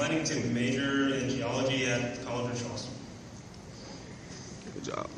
planning to major in geology at College of Charleston. Good job.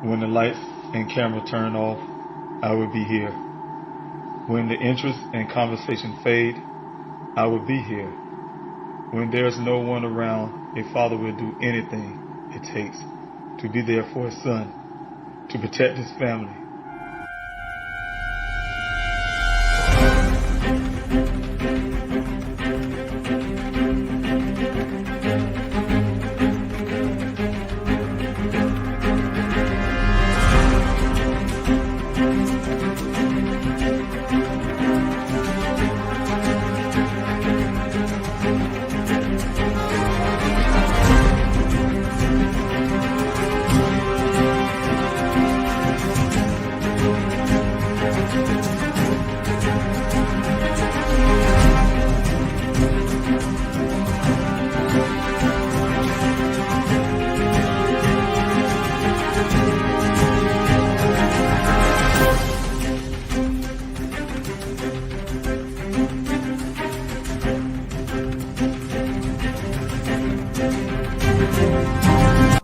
When the lights and camera turn off, I will be here. When the interest and conversation fade, I will be here. When there's no one around, a father will do anything it takes to be there for his son, to protect his family.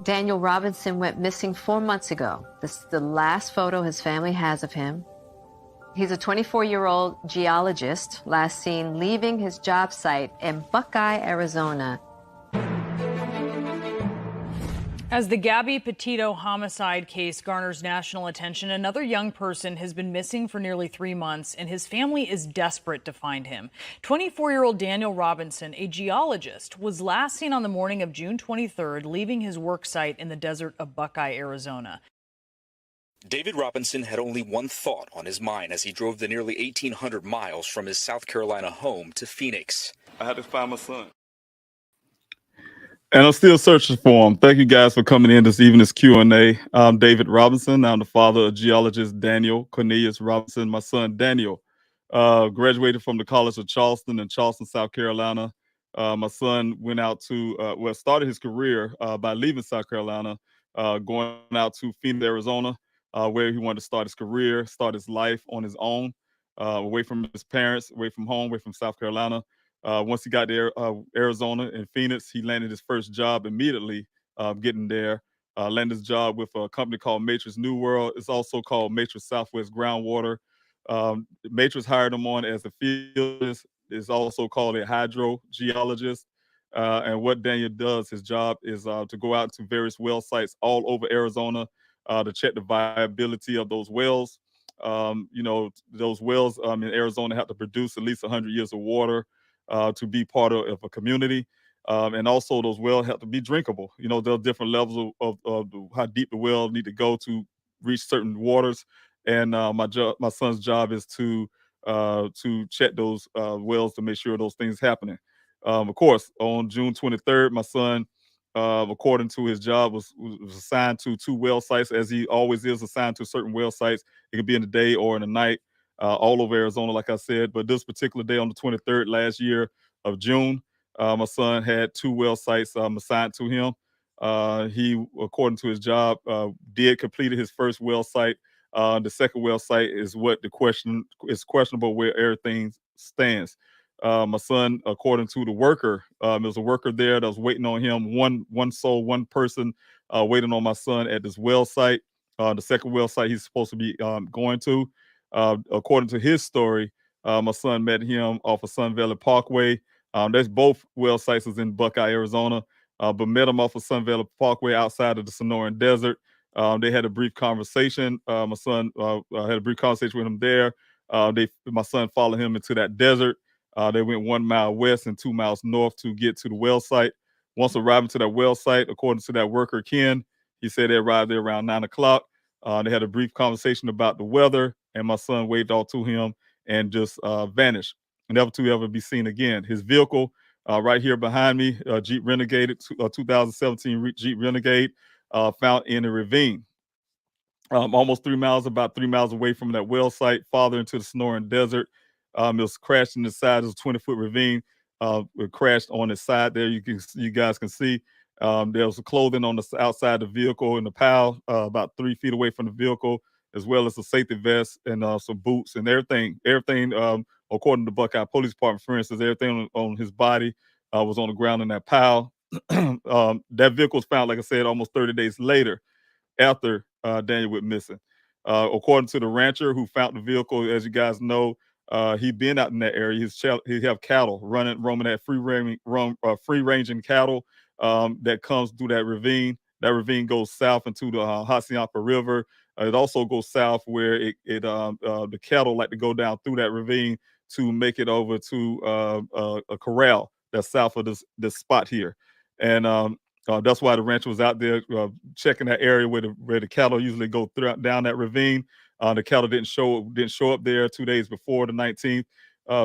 Daniel Robinson went missing 4 months ago. This is the last photo his family has of him. He's a 24-year-old geologist, last seen leaving his job site in Buckeye, Arizona. As the Gabby Petito homicide case garners national attention, another young person has been missing for nearly 3 months, and his family is desperate to find him. 24-year-old Daniel Robinson, a geologist, was last seen on the morning of June 23rd, leaving his work site in the desert of Buckeye, Arizona. David Robinson had only one thought on his mind as he drove the nearly 1,800 miles from his South Carolina home to Phoenix. I had to find my son. And I'm still searching for him. Thank you guys for coming in this evening's Q&A. I'm David Robinson. I'm the father of geologist Daniel Cornelius Robinson. My son Daniel graduated from the College of Charleston in Charleston, South Carolina. My son went out to, started his career by leaving South Carolina, going out to Phoenix, Arizona, where he wanted to start his career, start his life on his own, away from his parents, away from home, away from South Carolina. Once he got there, Arizona and Phoenix, he landed his first job immediately getting there. Landed his job with a company called Matrix New World. It's also called Matrix Southwest Groundwater. Matrix hired him on as a fieldist. It's also called a hydrogeologist. And what Daniel does, his job is to go out to various well sites all over Arizona to check the viability of those wells. Those wells in Arizona have to produce at least 100 years of water to be part of a community. And also those wells have to be drinkable. There are different levels of how deep the well need to go to reach certain waters. And my son's job is to check those wells to make sure those things happening. Of course, on June 23rd, my son, according to his job, was assigned to 2 well sites, as he always is assigned to certain well sites. It could be in the day or in the night. All over Arizona, like I said. But this particular day on the 23rd last year of June, my son had 2 well sites assigned to him. He, according to his job, did completed his first well site. The second well site is what the question is questionable where everything stands. My son, according to the worker, there was a worker there that was waiting on him. One person waiting on my son at this well site. The second well site he's supposed to be going to. According to his story, my son met him off of Sun Valley Parkway. There's both well sites is in Buckeye, Arizona, but met him off of Sun Valley Parkway outside of the Sonoran Desert. They had a brief conversation. My son had a brief conversation with him there. My son followed him into that desert. They went 1 mile west and 2 miles north to get to the well site. Once arriving to that well site, according to that worker, Ken, he said they arrived there around 9 o'clock. They had a brief conversation about the weather, and my son waved off to him and just vanished, never to ever be seen again. His vehicle, right here behind me, Jeep Renegade, 2017 Jeep Renegade, found in a ravine. Almost 3 miles, about 3 miles away from that well site, farther into the Sonoran Desert. It was crashed in the side of a 20-foot ravine. It crashed on the side there. You guys can see. There was clothing on the outside the vehicle in the pile, about 3 feet away from the vehicle, as well as a safety vest and some boots and everything. Everything, according to the Buckeye Police Department, for instance, everything on his body was on the ground in that pile. That vehicle was found, like I said, almost 30 days later after Daniel went missing. According to the rancher who found the vehicle, as you guys know, he'd been out in that area. He have cattle roaming that free-ranging cattle that comes through that ravine. That ravine goes south into the Hassayampa River. It also goes south where the cattle like to go down through that ravine to make it over to a corral that's south of this spot here. And that's why the rancher was out there checking that area where the cattle usually go down that ravine. The cattle didn't show up there 2 days before the 19th,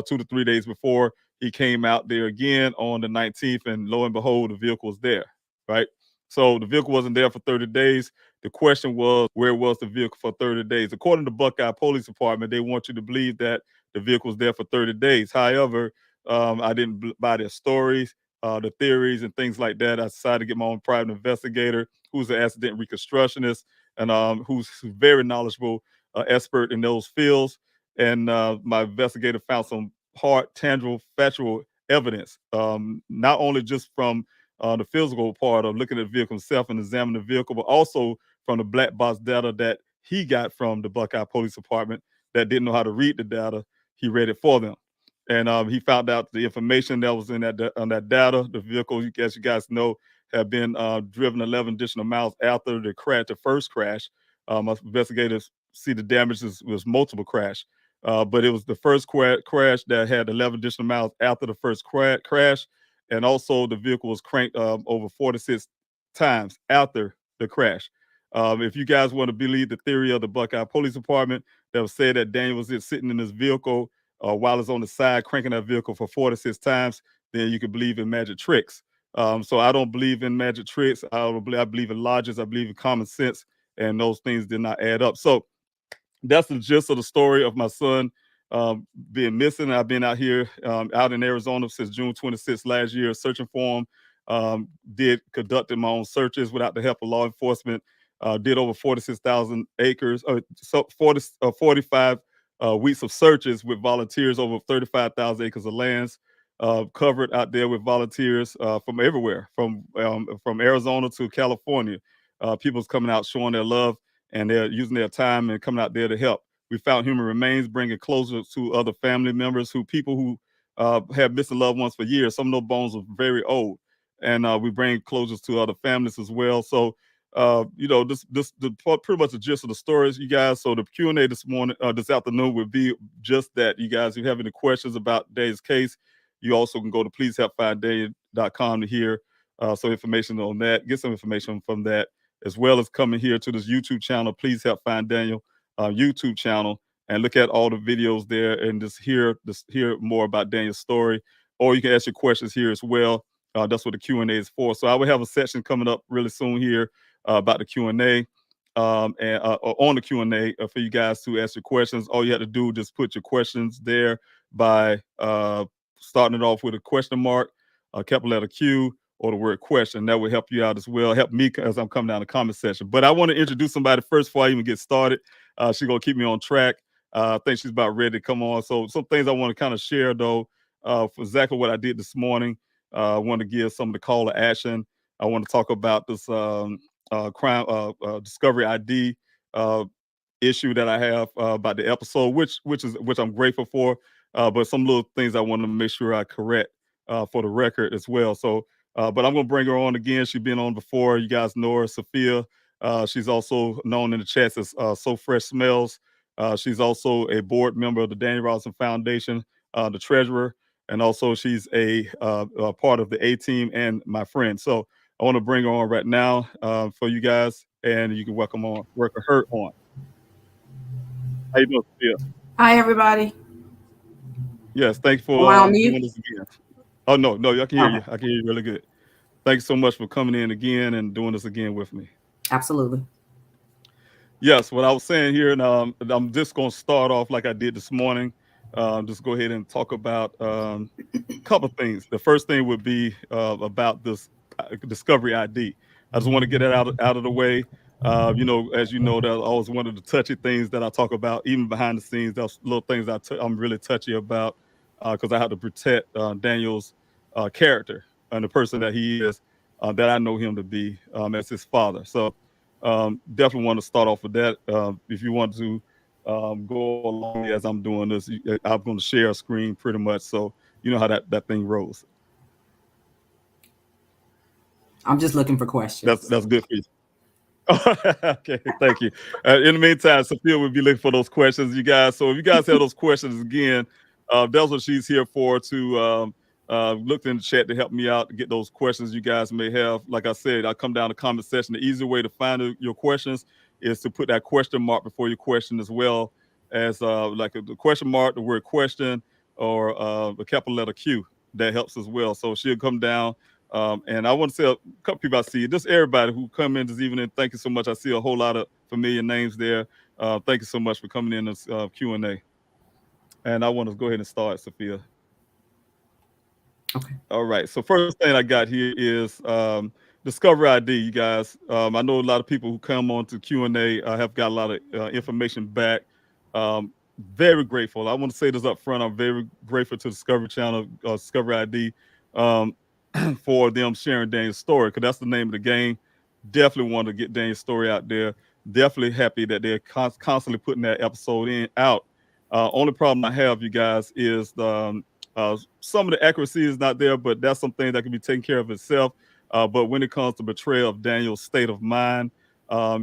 2 to 3 days before. He came out there again on the 19th, and lo and behold, the vehicle was there, right? So the vehicle wasn't there for 30 days. The question was, where was the vehicle for 30 days? According to Buckeye Police Department, they want you to believe that the vehicle was there for 30 days. However, I didn't buy their stories, the theories and things like that. I decided to get my own private investigator, who's an accident reconstructionist and who's very knowledgeable, expert in those fields. And my investigator found some hard, tangible, factual evidence, not only just from the physical part of looking at the vehicle himself and examining the vehicle, but also from the black box data that he got from the Buckeye Police Department that didn't know how to read the data. He read it for them. And he found out the information that was in on that data. The vehicle, as you guys know, had been driven 11 additional miles after the first crash. Investigators see the damage was multiple crash. But it was the first crash that had 11 additional miles after the first crash. And also the vehicle was cranked over 46 times after the crash. If you guys want to believe the theory of the Buckeye Police Department that was said that Daniel was just sitting in his vehicle while it's on the side cranking that vehicle for 46 times, then you can believe in magic tricks. So I don't believe in magic tricks. I believe in logic. I believe in common sense, and those things did not add up. So that's the gist of the story of my son being missing. I've been out here, out in Arizona since June 26th last year, searching for him. Conducted my own searches without the help of law enforcement. Did over 46,000 acres, 45 weeks of searches with volunteers, over 35,000 acres of lands covered out there with volunteers from everywhere, from Arizona to California. People's coming out showing their love, and they're using their time and coming out there to help. We found human remains, bringing closer to other family members, people who have missing loved ones for years. Some of those bones are very old, and we bring closures to other families as well. So, pretty much the gist of the stories, you guys. So the Q&A this afternoon will be just that. You guys, if you have any questions about today's case, you also can go to pleasehelpfinddaniel.com to hear some information on that. Get some information from that, as well as coming here to this YouTube channel, Please Help Find Daniel YouTube channel, and look at all the videos there and just hear more about Daniel's story. Or you can ask your questions here as well. That's what the Q&A is for. So I will have a section coming up really soon here about the Q&A and on the Q&A for you guys to ask your questions. All you have to do is just put your questions there by starting it off with a question mark, a capital letter Q, or the word question. That will help you out as well. Help me as I'm coming down the comment section. But I want to introduce somebody first before I even get started. She's going to keep me on track. I think she's about ready to come on. So some things I want to kind of share, though, for exactly what I did this morning. I want to give some of the call to action. I want to talk about this crime discovery ID issue that I have about the episode, which I'm grateful for. But some little things I want to make sure I correct for the record as well. So, but I'm going to bring her on again. She's been on before. You guys know her, Sophia. She's also known in the chats as So Fresh Smells. She's also a board member of the Daniel Robinson Foundation, the treasurer, and also she's a part of the A-team and my friend. So I want to bring her on right now for you guys, and you can welcome her on. How you doing, Sophia? Hi, everybody. Yes, thanks for doing this again. Oh, no, I can hear you. I can hear you really good. Thanks so much for coming in again and doing this again with me. Absolutely. Yes, what I was saying here, and I'm just going to start off like I did this morning. Just go ahead and talk about a couple things. The first thing would be about this discovery ID. I just want to get it out of the way. As you know, that's always one of the touchy things that I talk about, even behind the scenes. Those little things I'm really touchy about because I have to protect Daniel's character and the person that he is, that I know him to be as his father. So definitely want to start off with that. If you want to go along as I'm doing this, I'm going to share a screen pretty much, so you know how that thing rolls. I'm just looking for questions. That's good for you. Okay, thank you. In the meantime, Sophia will be looking for those questions, you guys. So if you guys have those questions again, that's what she's here for, to look in the chat to help me out to get those questions you guys may have. Like I said, I'll come down the comment section. The easy way to find your questions is to put that question mark before your question, as well as like the question mark, the word question, or the capital letter Q. That helps as well. So she'll come down. And I want to say a couple people I see, just everybody who come in this evening. Thank you so much. I see a whole lot of familiar names there. Thank you so much for coming in this Q&A. And I want to go ahead and start, Sophia. Okay. All right. So first thing I got here is Discovery ID, you guys. I know a lot of people who come on to Q&A have got a lot of information back. Very grateful. I want to say this up front. I'm very grateful to Discovery Channel, Discovery ID. for them sharing Daniel's story, because that's the name of the game. Definitely want to get Daniel's story out there. Definitely happy that they're constantly putting that episode out. Only problem I have, you guys, is some of the accuracy is not there, but that's something that can be taken care of itself. But when it comes to betrayal of Daniel's state of mind,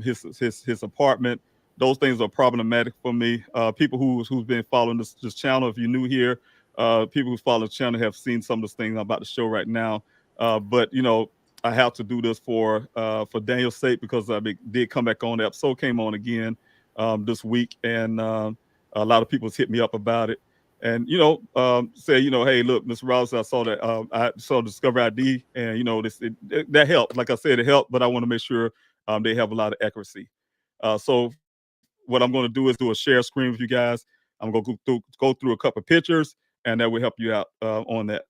his apartment, those things are problematic for me. People who's been following this channel, if you're new here, people who follow the channel have seen some of the things I'm about to show right now. But you know, I have to do this for Daniel's sake, because I did come back on. The episode came on again this week, and a lot of people hit me up about it. And you know, say, you know, hey, look, Mr. Robinson, I saw Discovery ID, and you know, that helped. Like I said, it helped, but I want to make sure they have a lot of accuracy. So what I'm going to do is do a share screen with you guys. I'm going to go through a couple of pictures, and that will help you out on that.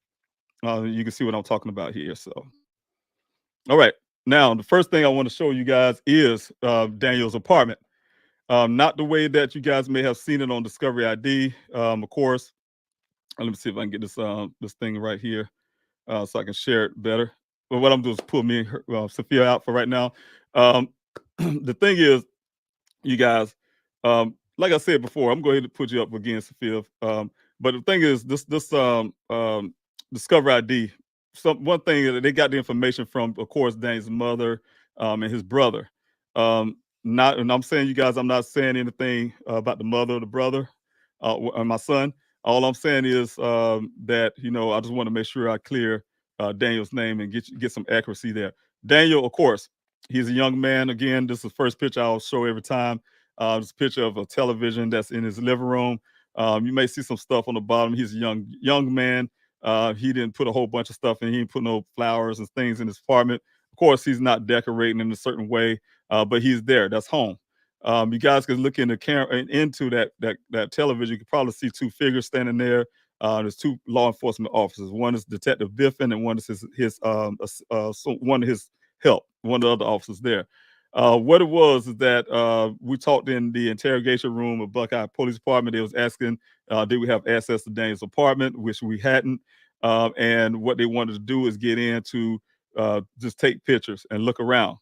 You can see what I'm talking about here. So, all right. Now, the first thing I want to show you guys is Daniel's apartment. Not the way that you guys may have seen it on Discovery ID, of course. Let me see if I can get this thing right here so I can share it better. But what I'm doing is pull me and Sophia out for right now. The thing is, you guys, like I said before, I'm going to put you up again, Sophia. But the thing is, this Discover ID. One thing that they got the information from, of course, Dane's mother and his brother. And I'm saying, you guys, I'm not saying anything about the mother or the brother and my son. All I'm saying is that, you know, I just want to make sure I clear Daniel's name and get some accuracy there. Daniel, of course, he's a young man. Again, this is the first picture I'll show every time. This picture of a television that's in his living room. You may see some stuff on the bottom. He's a young man. He didn't put a whole bunch of stuff in. He didn't put no flowers and things in his apartment. Of course, he's not decorating in a certain way, but he's there. That's home. You guys can look in the camera into that television. You can probably see two figures standing there. There's two law enforcement officers. One is Detective Biffin, and one is one of his help. One of the other officers there. What it was is that we talked in the interrogation room of Buckeye Police Department. They was asking, did we have access to Daniel's apartment, which we hadn't. And what they wanted to do is get in to just take pictures and look around.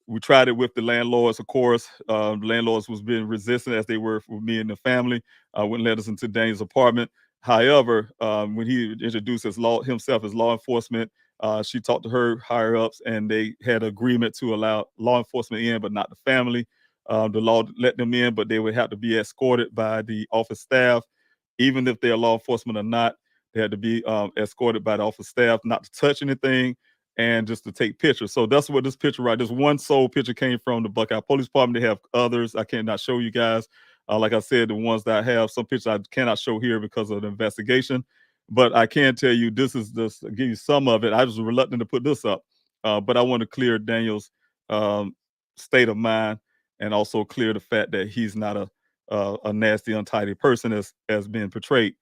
We tried it with the landlords, of course. The landlords was being resistant, as they were for me and the family. Wouldn't let us into Daniel's apartment. However, when he introduced himself as law enforcement, she talked to her higher ups, and they had an agreement to allow law enforcement in, but not the family. The law let them in, but they would have to be escorted by the office staff. Even if they're law enforcement or not, they had to be escorted by the office staff, not to touch anything, and just to take pictures. So that's what this picture, right? This one sole picture came from the Buckeye Police Department. They have others. I cannot show you guys. Like I said, the ones that I have, some pictures I cannot show here because of the investigation. But I can tell you, this is just give you some of it. I was reluctant to put this up, but I want to clear Daniel's state of mind, and also clear the fact that he's not a nasty, untidy person as being portrayed.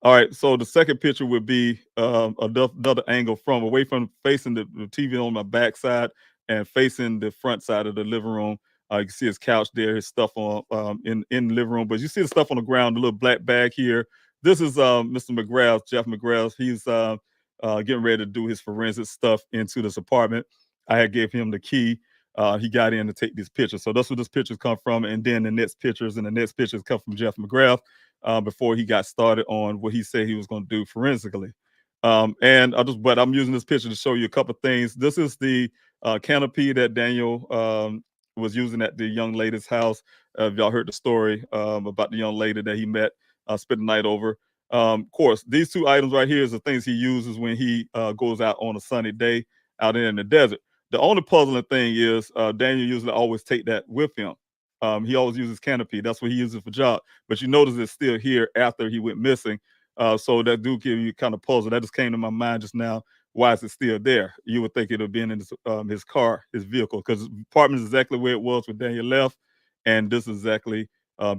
All right, so the second picture would be another angle from away from facing the TV on my backside and facing the front side of the living room. You can see his couch there, his stuff on in the living room, but you see the stuff on the ground, the little black bag here. This is Mr. McGrath, Jeff McGrath. He's getting ready to do his forensic stuff into this apartment. I had gave him the key. He got in to take these pictures. So that's where this pictures come from. And then the next pictures come from Jeff McGrath before he got started on what he said he was going to do forensically. But I'm using this picture to show you a couple of things. This is the canopy that Daniel was using at the young lady's house. Y'all heard the story about the young lady that he met, spent the night over. Of course, these two items right here is the things he uses when he goes out on a sunny day out in the desert. The only puzzling thing is Daniel usually always take that with him. He always uses canopy. That's what he uses for job. But you notice it's still here after he went missing. So that do give you kind of puzzle. That just came to my mind just now. Why is it still there? You would think it would have been in his car, his vehicle, because his apartment is exactly where it was when Daniel left, and this is exactly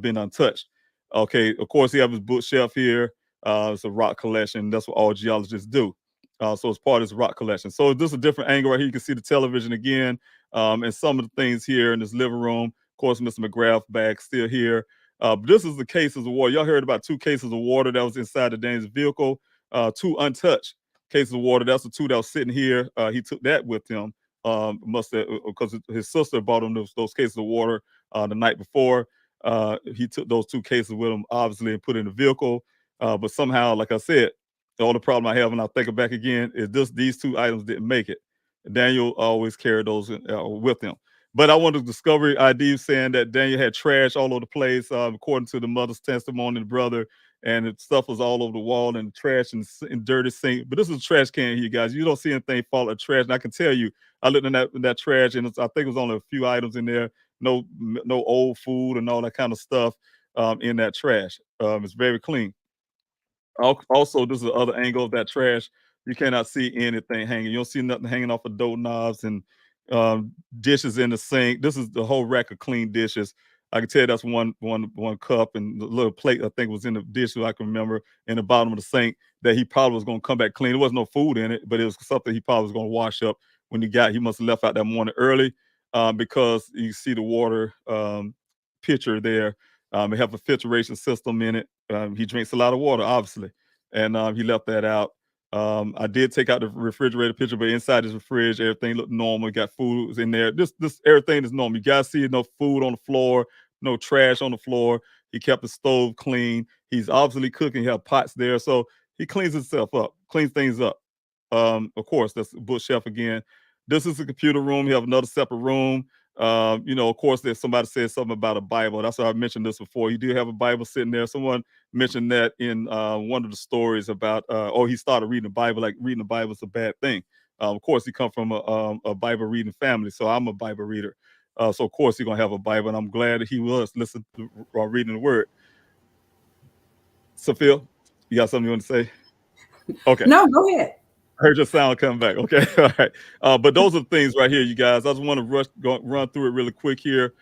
been untouched. Okay, of course, he have his bookshelf here. It's a rock collection. That's what all geologists do. So it's part of his rock collection. So this is a different angle right here. You can see the television again, and some of the things here in this living room. Of course, Mr. McGrath's bag still here. But this is the cases of water. Y'all heard about 2 cases of water that was inside the Daniel's vehicle, 2 untouched cases of water. That's the 2 that was sitting here. He took that with him. Must have, because his sister bought him those cases of water the night before. He took those 2 cases with him, obviously, and put in the vehicle. But somehow, like I said, the only problem I have, and I'll think it back again, is these 2 items didn't make it. Daniel always carried those with him. But I wanted to discovery ID saying that Daniel had trash all over the place, according to the mother's testimony, the brother, and the stuff was all over the wall and trash and dirty sink. But this is a trash can here, guys. You don't see anything fall of trash. And I can tell you, I looked in that trash, and I think it was only a few items in there. No old food and all that kind of stuff in that trash. It's very clean. Also, this is the other angle of that trash. You cannot see anything hanging. You don't see nothing hanging off of doorknobs and dishes in the sink. This is the whole rack of clean dishes. I can tell you that's one cup and the little plate I think was in the dish I can remember in the bottom of the sink that he probably was going to come back clean. There wasn't no food in it, but it was something he probably was going to wash up when he must have left out that morning early because you see the water pitcher there. It have a filtration system in it. He drinks a lot of water, obviously, and he left that out. I did take out the refrigerator picture, but inside his fridge, everything looked normal. Got food in there. This everything is normal. You guys see no food on the floor, no trash on the floor. He kept the stove clean. He's obviously cooking. He have pots there, so he cleans himself up, cleans things up. Of course, that's Bush Chef again. This is the computer room. You have another separate room. Of course, there's somebody said something about a Bible. That's why I mentioned this before. You do have a Bible sitting there. Someone mentioned that in one of the stories about, he started reading the Bible, like reading the Bible is a bad thing. Of course, he come from a Bible reading family, so I'm a Bible reader. So of course he's gonna have a Bible, and I'm glad that he was listening to reading the Word. So Phil, you got something you want to say? Okay. No, go ahead. I heard your sound coming back. Okay. All right. But those are the things right here, you guys. I just want to run through it really quick here.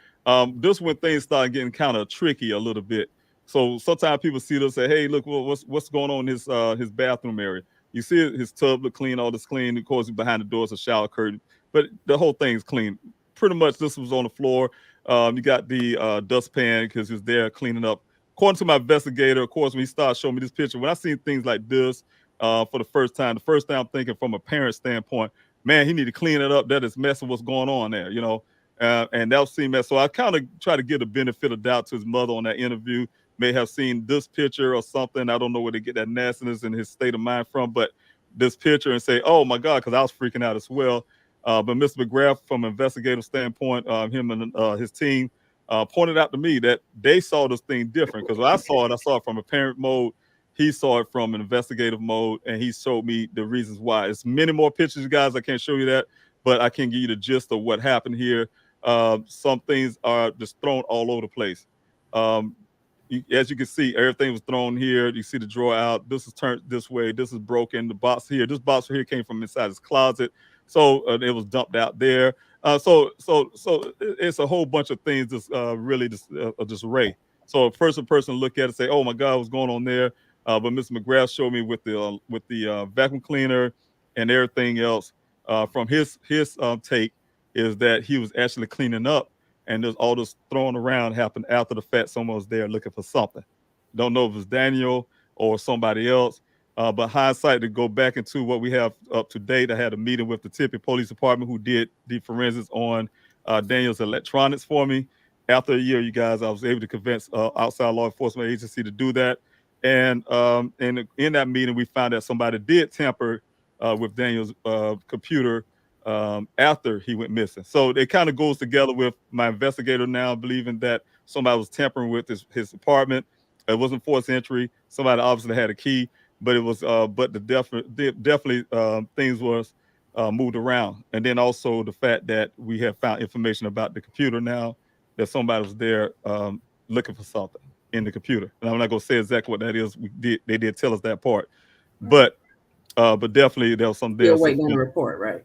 This when things start getting kind of tricky a little bit. So sometimes people see this and say, hey, look, what's going on in his bathroom area? You see his tub look clean, all this clean. Of course, behind the door is a shower curtain, but the whole thing's clean. Pretty much this was on the floor. You got the dustpan because he was there cleaning up. According to my investigator, of course, when he started showing me this picture, when I seen things like this, for the first time I'm thinking from a parent standpoint, man, he need to clean it up. That is messing what's going on there, and that was seen mess. So I kind of try to give the benefit of doubt to his mother on that interview. May have seen this picture or something. I don't know where they get that nastiness and his state of mind from, but this picture and say, oh my God, because I was freaking out as well. But Mr. McGrath, from an investigative standpoint, him and his team pointed out to me that they saw this thing different. Because when I saw it from a parent mode. He saw it from an investigative mode, and he showed me the reasons why. It's many more pictures, guys. I can't show you that, but I can give you the gist of what happened here. Some things are just thrown all over the place. As you can see, everything was thrown here. You see the drawer out. This is turned this way. This is broken. The box here. This box here came from inside his closet, so it was dumped out there. So it's a whole bunch of things that's really disarray. So a person look at it and say, oh my God, what's going on there? But Mr. McGrath showed me with the vacuum cleaner and everything else from his take is that he was actually cleaning up, and there's all this throwing around happened after the fact. Someone was there looking for something. Don't know if it was Daniel or somebody else. But hindsight, to go back into what we have up to date, I had a meeting with the Tipline Police Department who did the forensics on Daniel's electronics for me. After a year, you guys, I was able to convince outside law enforcement agency to do that. And in that meeting, we found that somebody did tamper with Daniel's computer after he went missing. So it kind of goes together with my investigator now believing that somebody was tampering with his apartment. It wasn't forced entry. Somebody obviously had a key, but it was definitely things was moved around. And then also the fact that we have found information about the computer now, that somebody was there looking for something in the computer. And I'm not gonna say exactly what that is. They did tell us that part, but definitely there was some there. Still waiting on the report, right?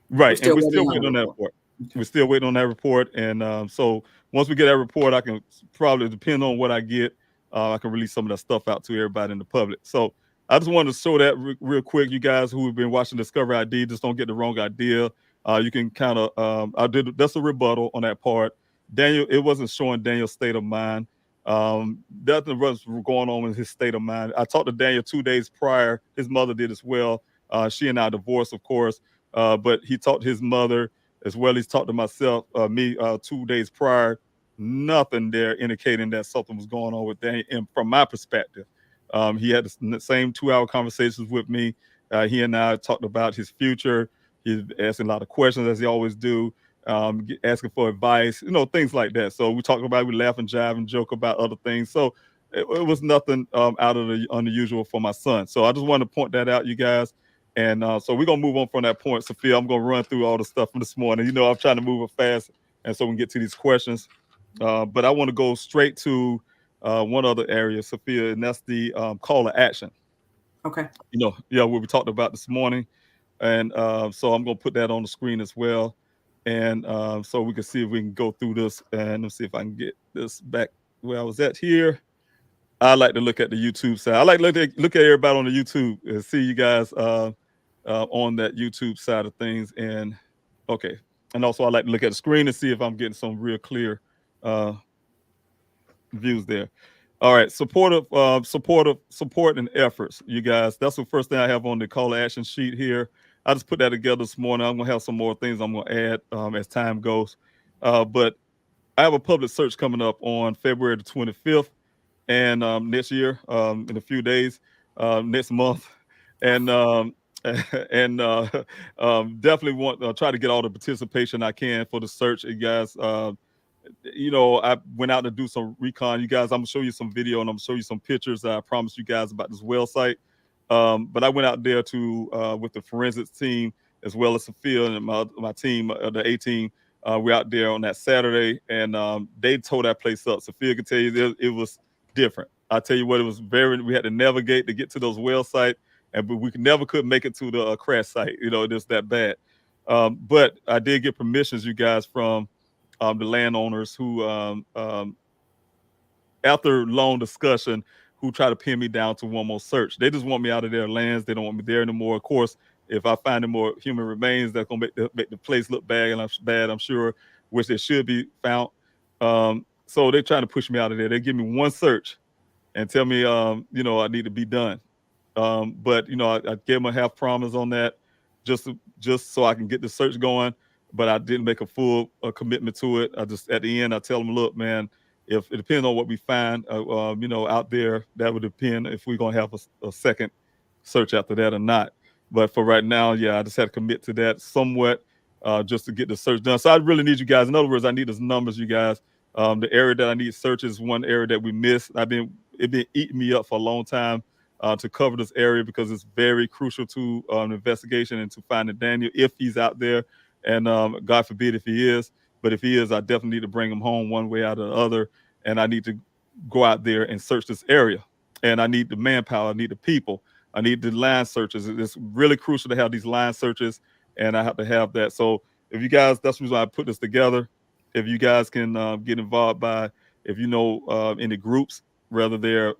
Right, and we're still waiting on that report. We're still waiting on that report, and so once we get that report, I can probably, depend on what I get, I can release some of that stuff out to everybody in the public. So I just wanted to show that real quick. You guys who have been watching Discovery ID, just don't get the wrong idea. You can kind of that's a rebuttal on that part. Daniel, it wasn't showing Daniel's state of mind. Nothing was going on with his state of mind. I talked to Daniel 2 days prior. His mother did as well. She and I divorced, of course, but he talked to his mother as well. He's talked to myself, me 2 days prior. Nothing there indicating that something was going on with Daniel. And from my perspective, he had the same 2-hour conversations with me. He and I talked about his future. He's asking a lot of questions, as he always do, asking for advice, things like that. So we talked about it, we laugh and jive and joke about other things. So it was nothing out of the unusual for my son. So I just wanted to point that out, you guys. And so we're going to move on from that point. Sophia, I'm going to run through all the stuff from this morning. I'm trying to move it fast, and so we can get to these questions. But I want to go straight to one other area, Sophia, and that's the call to action. Okay. What we talked about this morning. And so I'm going to put that on the screen as well. And so we can see if we can go through this. And let's see if I can get this back where I was at here. I like to look at the YouTube side. I like to look at everybody on the YouTube and see you guys on that YouTube side of things. And okay. And also I like to look at the screen and see if I'm getting some real clear views there. All right, support and efforts, you guys. That's the first thing I have on the call to action sheet here. I just put that together this morning. I'm gonna have some more things I'm gonna add as time goes. But I have a public search coming up on February the 25th, and next year, in a few days, next month, and definitely want try to get all the participation I can for the search, you guys. I went out to do some recon. You guys, I'm gonna show you some video and I'm gonna show you some pictures that I promised you guys about this well site. But I went out there to with the forensics team as well as Sophia and my team, the A team. We're out there on that Saturday, and they tore that place up. Sophia could tell you it was different. I tell you what, it was we had to navigate to get to those well sites, but we never could make it to the crash site. Just that bad. But I did get permissions, you guys, from the landowners who, after long discussion, who try to pin me down to one more search. They just want me out of their lands. They don't want me there anymore. Of course, if I find any more human remains, that's gonna make the place look bad, I'm sure, which they should be found. So they're trying to push me out of there. They give me one search and tell me, I need to be done. But I gave them a half promise on that, just so I can get the search going. But I didn't make a full commitment to it. I just, at the end, I tell them, look, man, if it depends on what we find, out there, that would depend if we're going to have a second search after that or not. But for right now, yeah, I just had to commit to that somewhat just to get the search done. So I really need you guys. In other words, I need those numbers, you guys. The area that I need search is one area that we missed. It's been eating me up for a long time to cover this area because it's very crucial to an investigation and to finding Daniel if he's out there. And God forbid if he is, but if he is, I definitely need to bring him home one way out or the other. And I need to go out there and search this area. And I need the manpower. I need the people. I need the line searches. It's really crucial to have these line searches, and I have to have that. So if you guys, that's the reason I put this together. If you guys can get involved by, if you know any groups, whether they're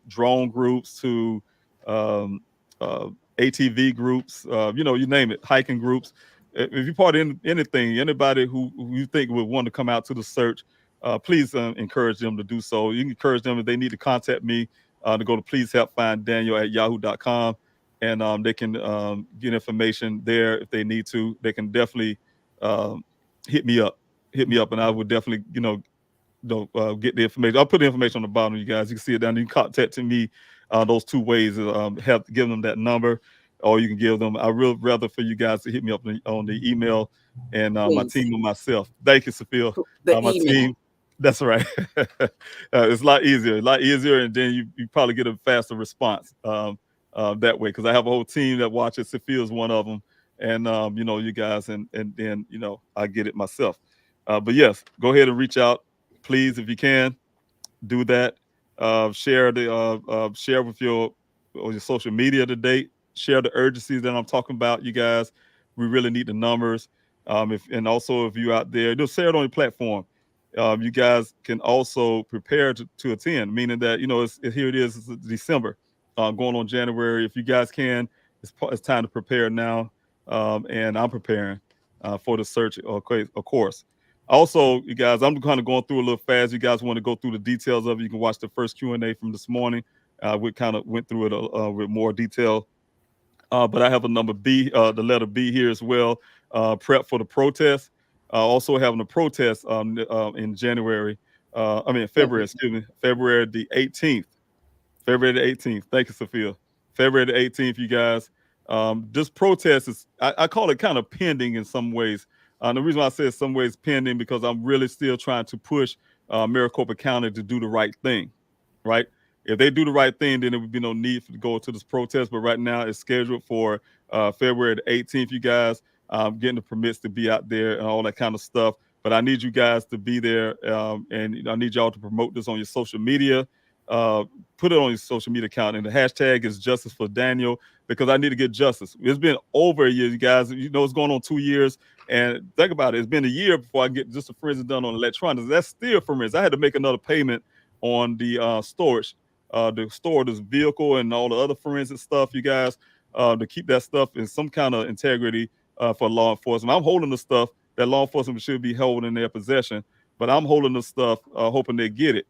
drone groups to ATV groups, you name it, hiking groups. If you're part of anything, anybody who you think would want to come out to the search, please encourage them to do so. You can encourage them if they need to contact me to go to pleasehelpfinddaniel@yahoo.com, and they can get information there if they need to. They can definitely hit me up, and I would definitely, get the information. I'll put the information on the bottom, you guys. You can see it down there. You can contact me those two ways. Have to give them that number, or you can give them. I would rather for you guys to hit me up on the email, and my team and myself. Thank you, Sophia. My team. That's right. It's a lot easier, and then you probably get a faster response that way, because I have a whole team that watches. Sophia's one of them, and you guys, and then I get it myself. But yes, go ahead and reach out, please, if you can. Do that. Share with your social media today. Share the urgencies that I'm talking about, you guys. We really need the numbers. And also if you're out there, just share it on your platform. You guys can also prepare to attend, meaning that here it is, it's December, going on January. If you guys can, it's time to prepare now, and I'm preparing for the search, of course. Also, you guys, I'm kind of going through a little fast. You guys want to go through the details of it, you can watch the first Q&A from this morning. We kind of went through it with more detail. But I have a number B, the letter B here as well. Prep for the protest. Also having a protest in January. February, excuse me, February the 18th. February the 18th. Thank you, Sophia. February the 18th, you guys. This protest is, I call it kind of pending in some ways. The reason why I say it's some ways pending because I'm really still trying to push Maricopa County to do the right thing, right? If they do the right thing, then there would be no need to go to this protest. But right now, it's scheduled for February the 18th, you guys. Getting the permits to be out there and all that kind of stuff. But I need you guys to be there, and I need y'all to promote this on your social media. Put it on your social media account, and the hashtag is Justice for Daniel, because I need to get justice. It's been over a year, you guys. You know, it's going on 2 years, and think about it. It's been a year before I get just the forensics done on electronics. That's still forensics. I had to make another payment on the storage, to store this vehicle and all the other forensic stuff, you guys, to keep that stuff in some kind of integrity for law enforcement. I'm holding the stuff that law enforcement should be holding in their possession, but I'm holding the stuff hoping they get it.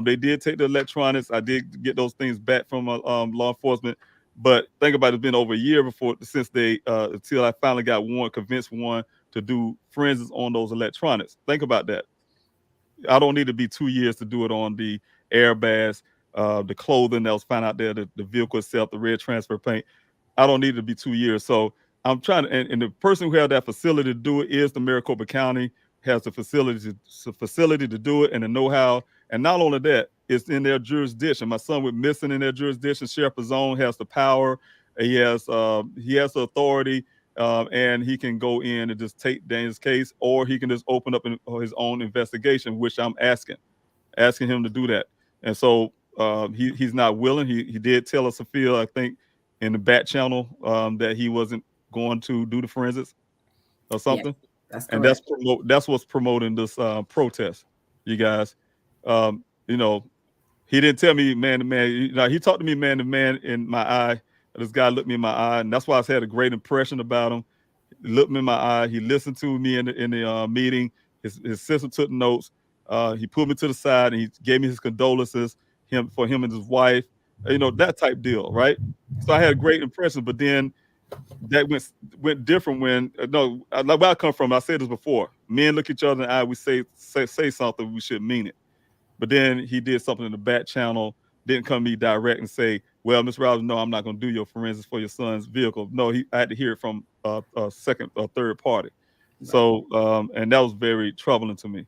They did take the electronics. I did get those things back from law enforcement, but think about it, it's been over a year since they until I finally got convinced one to do forensics on those electronics. Think about that. I don't need to be 2 years to do it on the airbags, the clothing that was found out there, the vehicle itself, the red transfer paint. I don't need it to be 2 years. So I'm trying to, and the person who had that facility to do it is the Maricopa County, has the facility to do it and the know-how. And not only that, it's in their jurisdiction. My son went missing in their jurisdiction. Sheriff Zone has the power. He has the authority, and he can go in and just take Daniel's case, or he can just open up his own investigation, which I'm asking him to do that. And so he's not willing. He did tell us, Sophia, I think, in the back channel that he wasn't going to do the forensics or something. Yes, that's correct. correct. And that's what's promoting this protest, you guys. You know, he didn't tell me man to man. You know, he talked to me man to man in my eye. This guy looked me in my eye, and that's why I had a great impression about him. He looked me in my eye. He listened to me in the meeting. His sister took notes. He pulled me to the side and he gave me his condolences for him and his wife. You know, that type deal, right? So I had a great impression, but then that went different when like where I come from. I said this before. Men look each other in the eye. We say something, we should mean it. But then he did something in the back channel. Didn't come to me direct and say, "Well, Mr. Robinson, no, I'm not going to do your forensics for your son's vehicle." No, I had to hear it from a second or third party. Right. So and that was very troubling to me.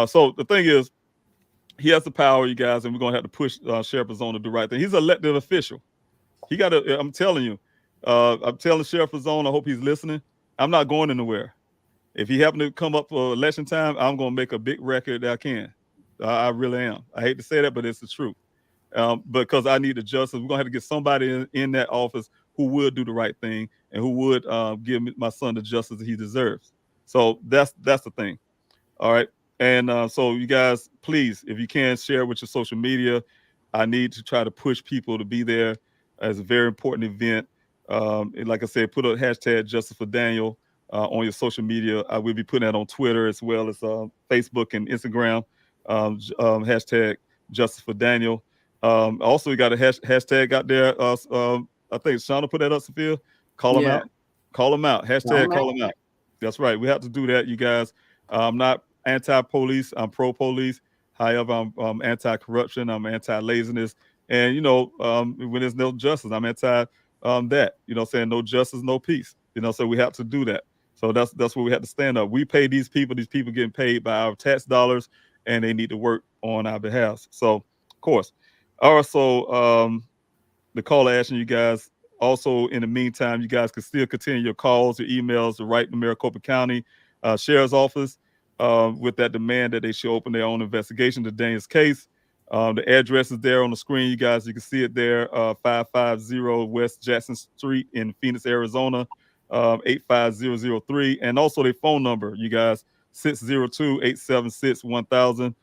So the thing is, he has the power, you guys, and we're gonna have to push Sheriff Zone to do the right thing. He's an elected official. He got to. I'm telling you. I'm telling Sheriff Zone, I hope he's listening. I'm not going anywhere. If he happen to come up for election time, I'm going to make a big record that I can. I really am. I hate to say that, but it's the truth. Because I need the justice. We're going to have to get somebody in that office who would do the right thing and who would give my son the justice that he deserves. So that's the thing. All right. And so you guys, please, if you can, share with your social media. I need to try to push people to be there as a very important event. Like I said, put a hashtag Justice for Daniel on your social media. I will be putting that on Twitter as well as Facebook and Instagram. Hashtag Justice for Daniel. Also, we got a hashtag out there. I think Shauna put that up, Sophia. Call them out. Call them out. Hashtag call them out. That's right. We have to do that, you guys. I'm not anti-police. I'm pro-police. However, I'm anti-corruption. I'm anti-laziness. And, when there's no justice, I'm anti that, saying no justice, no peace, so we have to do that. So that's where we have to stand up. We pay these people getting paid by our tax dollars, and they need to work on our behalf. So, of course. Also, the call to action, you guys, also in the meantime, you guys can still continue your calls, your emails to write to Maricopa County Sheriff's Office with that demand that they should open their own investigation to Daniel's case. The address is there on the screen, you guys. You can see it there, 550 West Jackson Street in Phoenix, Arizona, 85003. And also their phone number, you guys, 602-876-1000.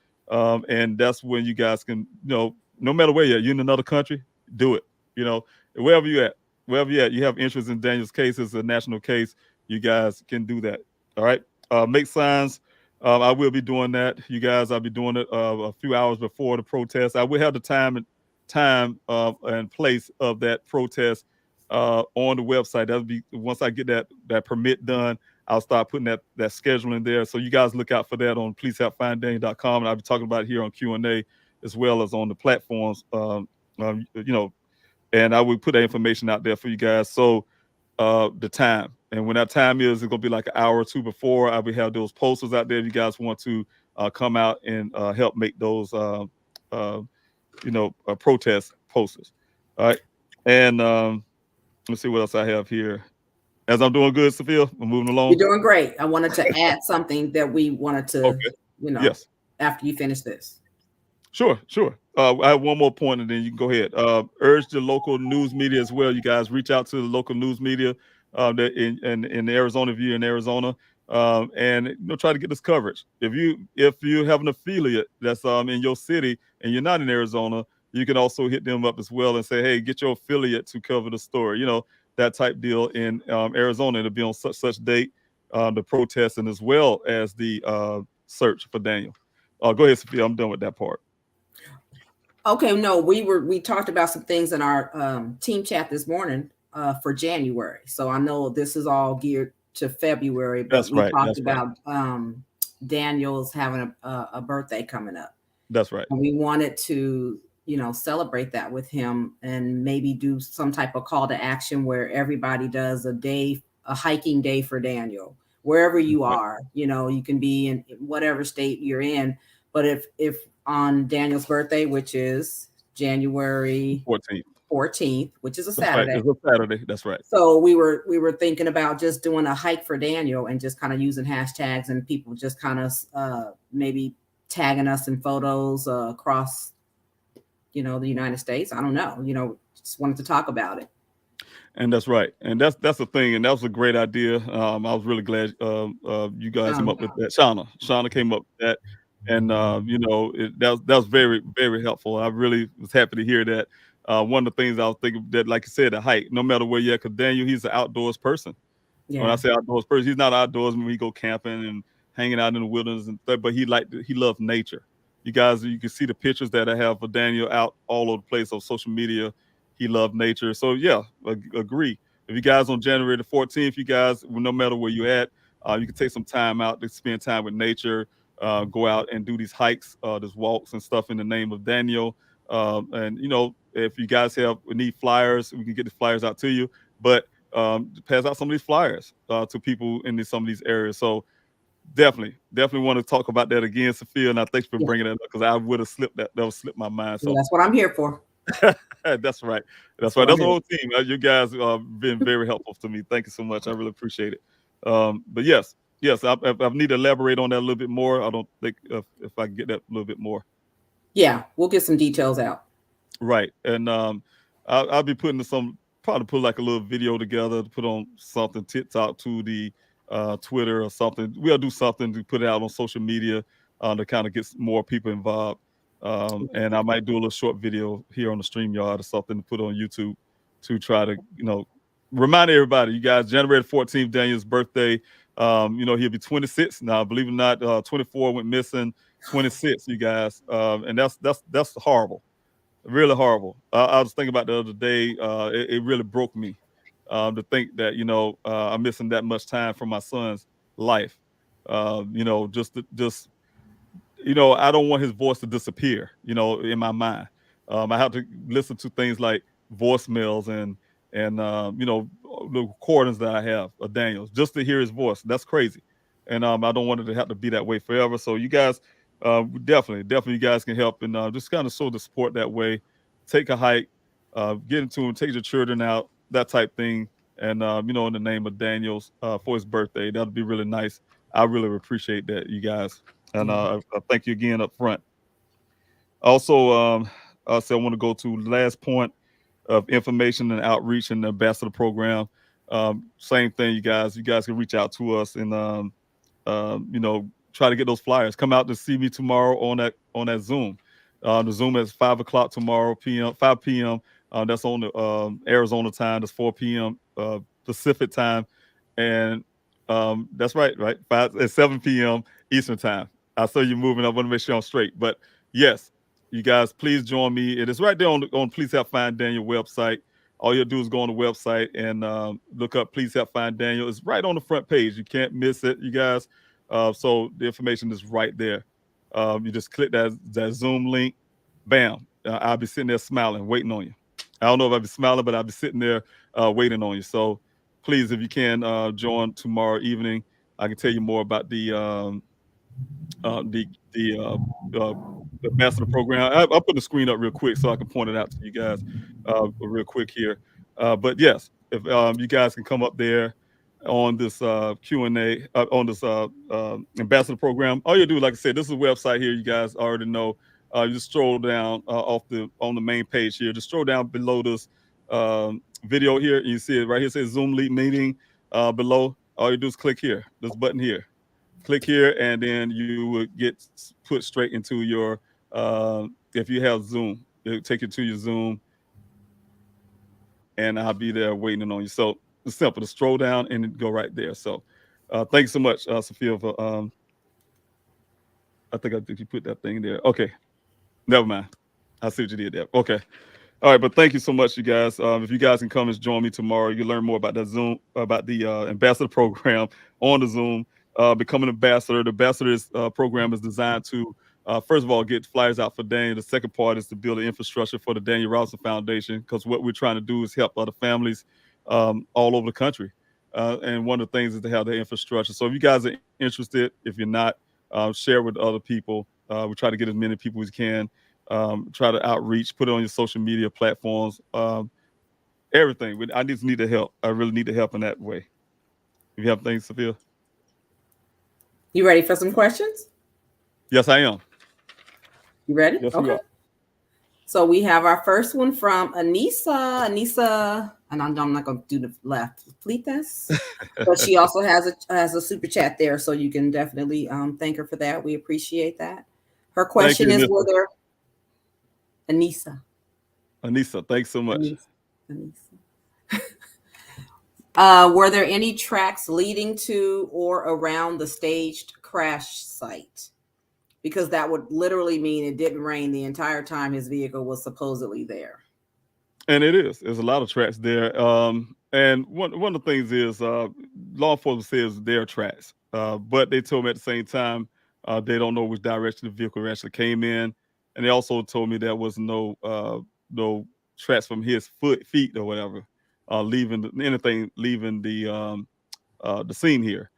And that's when you guys can, no matter where you're in another country, do it. Wherever you at, you have interest in Daniel's case. It's a national case. You guys can do that. All right. Make signs. I will be doing that, you guys. I'll be doing it a few hours before the protest. I will have the time and place of that protest on the website. That'll be once I get that permit done. I'll start putting that schedule in there. So you guys look out for that on pleasehelpfinddaniel.com, and I'll be talking about it here on Q&A as well as on the platforms. And I will put that information out there for you guys. So the time, and when that time is, it's gonna be like an hour or two before. I will have those posters out there. If you guys want to come out and help make those protest posters. All right. And let's see what else I have here. As I'm doing good, Sophia, I'm moving along. You're doing great. I wanted to add something that we wanted to, yes, after you finish this. Sure. I have one more point, and then you can go ahead. Urge the local news media as well. You guys reach out to the local news media that in Arizona, if you're in Arizona, and try to get this coverage. If you have an affiliate that's in your city and you're not in Arizona, you can also hit them up as well and say, hey, get your affiliate to cover the story. That type deal in Arizona. It'll be on such date, the protest, and as well as the search for Daniel. Go ahead, Sophia. I'm done with that part. Okay, no, we talked about some things in our team chat this morning for January. So I know this is all geared to February, but we talked about Daniel's having a birthday coming up. That's right. And we wanted to celebrate that with him and maybe do some type of call to action where everybody does a hiking day for Daniel, wherever you are. You can be in whatever state you're in, but if on Daniel's birthday, which is January 14th, which is a Saturday. Right. It's a Saturday. That's right. So we were thinking about just doing a hike for Daniel and just kind of using hashtags and people just kind of maybe tagging us in photos across the United States. I don't know, just wanted to talk about it. And that's right. And that's the thing. And that was a great idea. I was really glad you guys came up with that. Shauna came up with that. And, that was very, very helpful. I really was happy to hear that. One of the things I was thinking that, like you said, a hike, no matter where you're at, because Daniel, he's an outdoors person. Yeah. When I say outdoors person, he's not outdoors when we go camping and hanging out in the wilderness and stuff, but he loves nature. You guys, you can see the pictures that I have of Daniel out all over the place on social media. He loved nature. So yeah, agree. If you guys on January the 14th, you guys, no matter where you're at, you can take some time out to spend time with nature, go out and do these hikes, these walks and stuff in the name of Daniel. And if you guys need flyers, we can get the flyers out to you, but pass out some of these flyers to people in some of these areas. So definitely want to talk about that again, Sophia, and I thank you for bringing that up, because I would have slipped that would slip my mind. So that's what I'm here for. That's right. That's the whole team. You guys have been very helpful to me. Thank you so much. I really appreciate it. But yes, I need to elaborate on that a little bit more. I don't think if I can get that a little bit more. Yeah, we'll get some details out. Right. And I'll be probably put like a little video together to put on something, TikTok to the Twitter or something. We'll do something to put it out on social media to kind of get more people involved. And I might do a little short video here on the StreamYard or something to put on YouTube to try to, remind everybody, you guys, January 14th, Daniel's birthday. He'll be 26 now. Believe it or not, 24 went missing, 26, you guys. And that's horrible. Really horrible. I was thinking about the other day. It really broke me to think that, I'm missing that much time from my son's life. I don't want his voice to disappear, in my mind. I have to listen to things like voicemails and the recordings that I have of Daniel's just to hear his voice. That's crazy. And I don't want it to have to be that way forever. So you guys, definitely you guys can help and just kind of show the support that way. Take a hike, get into him, take your children out, that type thing. And, in the name of Daniel's for his birthday, that'd be really nice. I really appreciate that, you guys. And I thank you again up front. Also, I want to go to the last point of information and outreach and the ambassador program. Same thing, you guys. You guys can reach out to us and try to get those flyers. Come out to see me tomorrow on that Zoom. The Zoom is 5 o'clock tomorrow, 5 p.m. That's on the Arizona time. That's 4 p.m. Pacific time, and that's right, 7 p.m. Eastern time. I saw you moving. I want to make sure I'm straight. But yes, you guys, please join me. It is right there on Please Help Find Daniel website. all you do is go on the website and look up Please Help Find Daniel. It's right on the front page. You can't miss it, you guys. So the information is right there. You just click that Zoom link. Bam. I'll be sitting there smiling, waiting on you. I don't know if I'll be smiling, but I'll be sitting there waiting on you. So please, if you can join tomorrow evening, I can tell you more about the ambassador program. I'll put the screen up real quick so I can point it out to you guys real quick here. But yes, if you guys can come up there on this Q&A, on this ambassador program, all you do, like I said, this is a website here. You guys already know. You just scroll down on the main page here. Just scroll down below this video here, and you see it right here. It says Zoom Lead Meeting below. All you do is click here, this button here. Click here, and then you would get put straight into your, if you have Zoom, it'll take you to your Zoom, and I'll be there waiting on you. So it's simple to scroll down and go right there. So thank you so much, Sophia, for, I think you put that thing there. Okay, never mind. I see what you did there. Okay. All right, but thank you so much, you guys. If you guys can come and join me tomorrow, you learn more about that Zoom, about the ambassador program on the Zoom. Become an ambassador. The ambassadors program is designed to, first of all, get flyers out for Daniel. The second part is to build an infrastructure for the Daniel Robinson Foundation, because what we're trying to do is help other families all over the country. And one of the things is to have the infrastructure. So if you guys are interested, if you're not, share with other people. We try to get as many people as we can. Try to outreach, put it on your social media platforms, everything. I just need the help. I really need the help in that way. If you have things, Sophia. You ready for some questions? Yes, I am. You ready? Yes, okay. we are. So we have our first one from Anissa. Anissa, and I'm not going to do the left. Complete this. But she also has a super chat there, so you can definitely thank her for that. We appreciate that. Her question is whether Anissa, thanks so much. Anissa. Were there any tracks leading to or around the staged crash site? Because that would literally mean it didn't rain the entire time his vehicle was supposedly there. And it is. There's a lot of tracks there. And one of the things is law enforcement says there are tracks. But they told me at the same time they don't know which direction the vehicle actually came in. And they also told me there was no tracks from his feet or whatever leaving the scene here.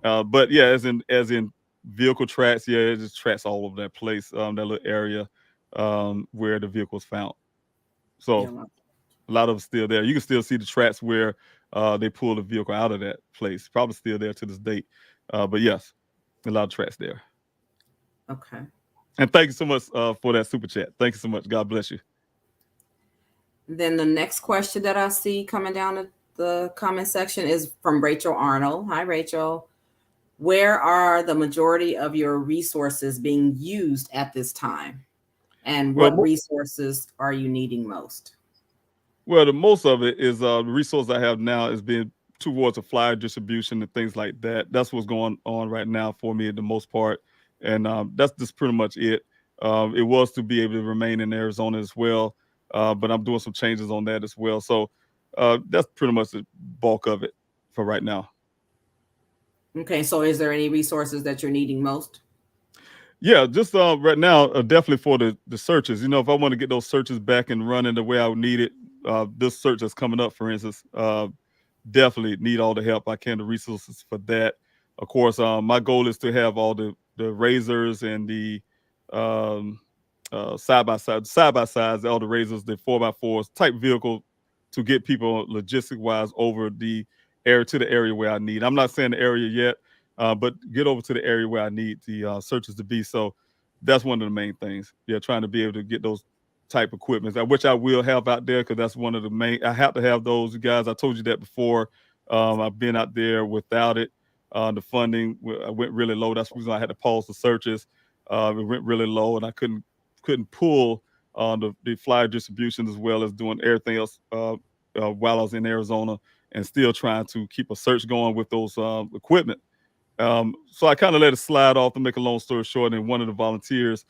But yeah, as in vehicle tracks, yeah, it's just tracks all over that place, that little area where the vehicle was found. So a lot of them still there. You can still see the tracks where they pulled the vehicle out of that place. Probably still there to this date. But yes, a lot of tracks there. Okay. And thank you so much for that super chat. Thank you so much. God bless you. Then the next question that I see coming down the comment section is from Rachel Arnold. Hi, Rachel. Where are the majority of your resources being used at this time? And what resources are you needing most? Well, the most of it is the resource I have now is being towards a flyer distribution and things like that. That's what's going on right now for me at the most part. And that's just pretty much it. It was to be able to remain in Arizona as well, but I'm doing some changes on that as well. So that's pretty much the bulk of it for right now. Okay, so is there any resources that you're needing most? Yeah, just right now, definitely for the searches. You know, if I want to get those searches back and running the way I would need it, this search that's coming up, for instance, definitely need all the help I can, the resources for that. Of course, my goal is to have all the razors and the side-by-sides, all the razors, the 4x4s type vehicle to get people logistic-wise over the area to the area where I need. I'm not saying the area yet, but get over to the area where I need the searches to be. So that's one of the main things. Yeah, trying to be able to get those type equipment, which I will have out there, because that's one of the main. I have to have those, guys. I told you that before. I've been out there without it. The funding went really low. That's the reason I had to pause the searches. It went really low, and I couldn't pull the flyer distribution as well as doing everything else while I was in Arizona, and still trying to keep a search going with those equipment. So I kind of let it slide off, to make a long story short. And one of the volunteers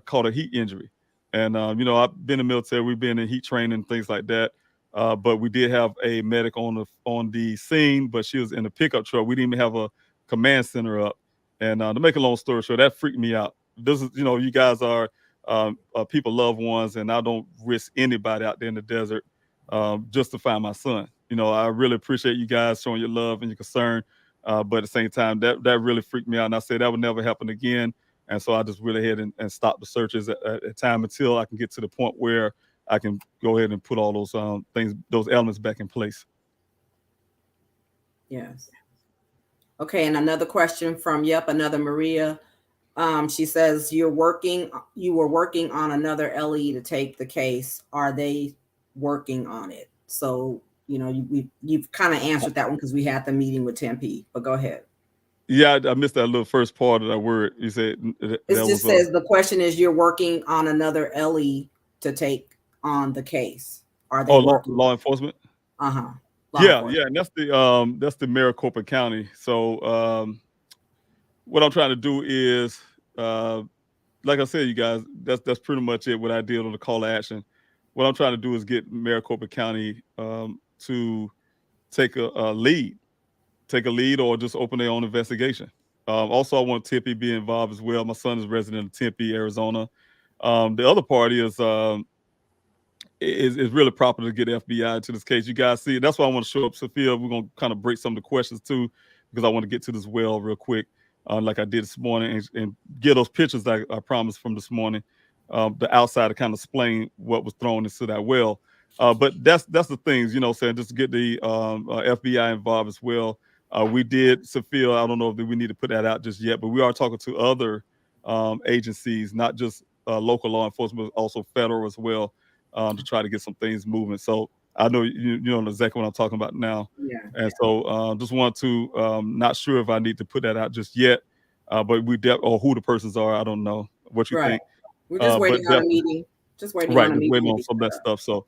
caught a heat injury. And, you know, I've been in the military. We've been in heat training, things like that. But we did have a medic on the scene, but she was in a pickup truck. We didn't even have a command center up. And to make a long story short, that freaked me out. This is, you guys are people, loved ones, and I don't risk anybody out there in the desert just to find my son. I really appreciate you guys showing your love and your concern. But at the same time, that really freaked me out. And I said that would never happen again. And so I just went ahead and stopped the searches at time until I can get to the point where I can go ahead and put all those those elements back in place. Yes. Okay, and another question from another Maria. She says you were working on another LE to take the case. Are they working on it? So you've kind of answered that one because we had the meeting with Tempe. But go ahead. Yeah, I missed that little first part of that word. You said it just says the question is you're working on another LE to take on the case. Are they working law enforcement? Uh-huh. Yeah, and that's the Maricopa County. So what I'm trying to do is like I said, you guys, that's pretty much it. What I did on the call to action. What I'm trying to do is get Maricopa County to take a lead or just open their own investigation. Also, I want Tempe be involved as well. My son is resident of Tempe, Arizona. The other party is really proper to get FBI into this case. You guys see, that's why I want to show up, Sophia. We're going to kind of break some of the questions too, because I want to get to this well real quick, like I did this morning, and get those pictures I promised from this morning, the outside to kind of explain what was thrown into that well. But that's the things, saying just to get the FBI involved as well. We did, Sophia, I don't know if we need to put that out just yet, but we are talking to other agencies, not just local law enforcement, but also federal as well, to try to get some things moving. So I know you know exactly what I'm talking about now. Yeah. And so just want to, not sure if I need to put that out just yet, but or who the persons are, I don't know. What you think? We're just waiting on a meeting. Just waiting on a meeting. Waiting on some of that stuff. So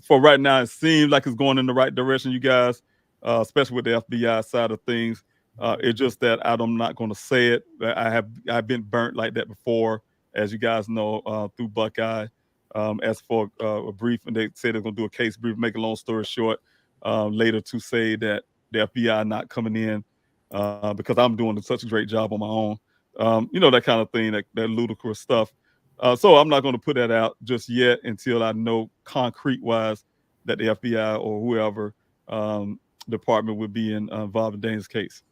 for right now, it seems like it's going in the right direction, you guys, especially with the FBI side of things. It's just that I'm not going to say it. I've been burnt like that before, as you guys know, through Buckeye. As for a brief, and they say they're going to do a case brief. Make a long story short, later to say that the FBI not coming in because I'm doing such a great job on my own. That kind of thing, that ludicrous stuff. So I'm not going to put that out just yet until I know concrete wise that the FBI or whoever department would be involved in Dane's case.